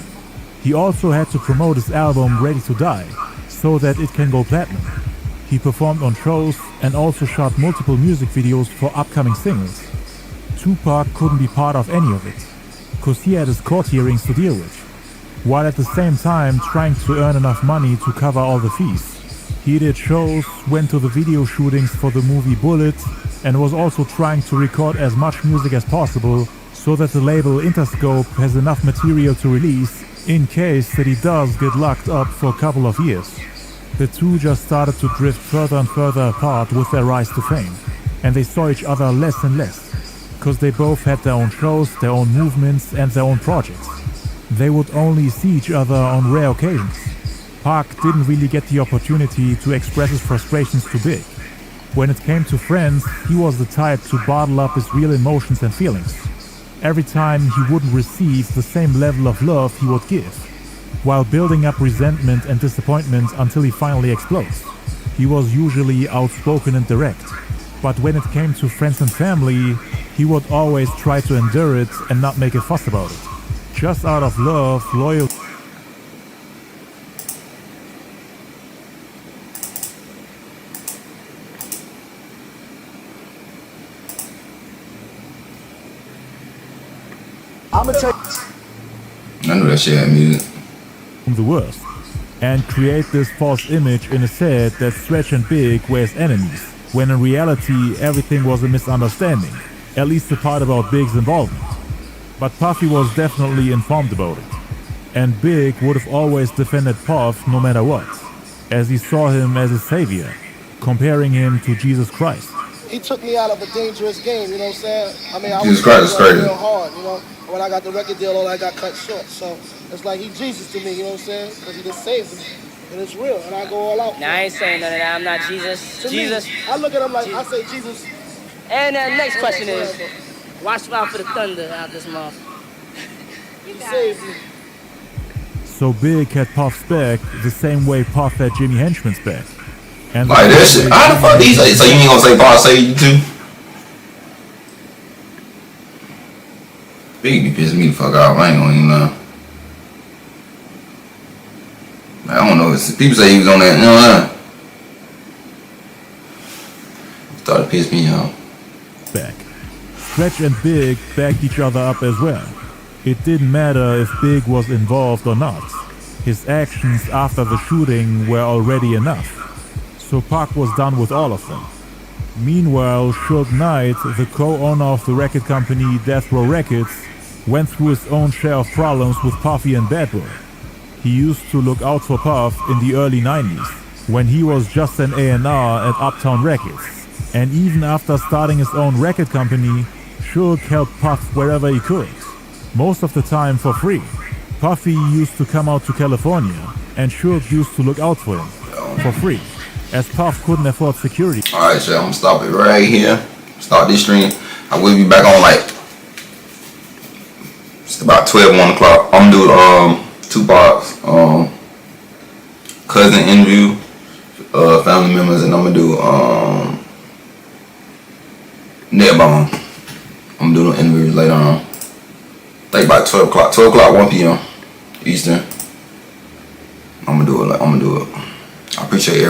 He also had to promote his album Ready to Die, so that it can go platinum. He performed on shows and also shot multiple music videos for upcoming singles. Tupac couldn't be part of any of it, cause he had his court hearings to deal with, while at the same time trying to earn enough money to cover all the fees. He did shows, went to the video shootings for the movie Bullet, and was also trying to record as much music as possible so that the label Interscope has enough material to release in case that he does get locked up for a couple of years. The two just started to drift further and further apart with their rise to fame, and they saw each other less and less, cause they both had their own shows, their own movements and their own projects. They would only see each other on rare occasions. Pac didn't really get the opportunity to express his frustrations to Big. When it came to friends, he was the type to bottle up his real emotions and feelings. Every time he wouldn't receive the same level of love he would give, while building up resentment and disappointment until he finally explodes. He was usually outspoken and direct, but when it came to friends and family, he would always try to endure it and not make a fuss about it. Just out of love, loyalty. I'ma tell you. I knew that shit had music. The worst, and create this false image in his head that Stretch and Big were his enemies, when in reality everything was a misunderstanding, at least the part about Big's involvement. But Puffy was definitely informed about it, and Big would have always defended Puff no matter what, as he saw him as a savior, comparing him to Jesus Christ. He took me out of a dangerous game, you know what I'm saying? I mean, I Jesus was Christ is crazy. real hard, you know. When I got the record deal, all I got cut short. So it's like he Jesus to me, you know what I'm saying? Because he just saved me. And it's real, and I go all out. Nah, I ain't saying none of that. I'm not Jesus. To Jesus. Me, I look at him like, I say Jesus. And the next question is, watch out for the thunder out this month. He saved me. So Big had Puff's back the same way Puff had Jimmy Henchman's back. And like that shit. How the fuck these? So you ain't gonna say Puff say you too? Big be pissing me the fuck off. I ain't gonna even know. I don't know. People say he was on that. You know what? Started to piss me off. Back. Stretch and Big backed each other up as well. It didn't matter if Big was involved or not. His actions after the shooting were already enough. So Pac was done with all of them. Meanwhile, Suge Knight, the co-owner of the record company Death Row Records, went through his own share of problems with Puffy and Bad Boy. He used to look out for Puff in the early 90s, when he was just an A&R at Uptown Records. And even after starting his own record company, Suge helped Puff wherever he could, most of the time for free. Puffy used to come out to California, and Suge used to look out for him, for free, as Puff couldn't afford security. Alright, so I'm gonna stop it right here. Start this stream. I will be back on like it's about 12, 1 o'clock. I'm gonna do Tupac's cousin interview, family members, and I'm gonna do Netbone. I'm gonna do the interviews later on. I think about 12 o'clock, 1 p.m. Eastern. I'm gonna do it. I appreciate everybody.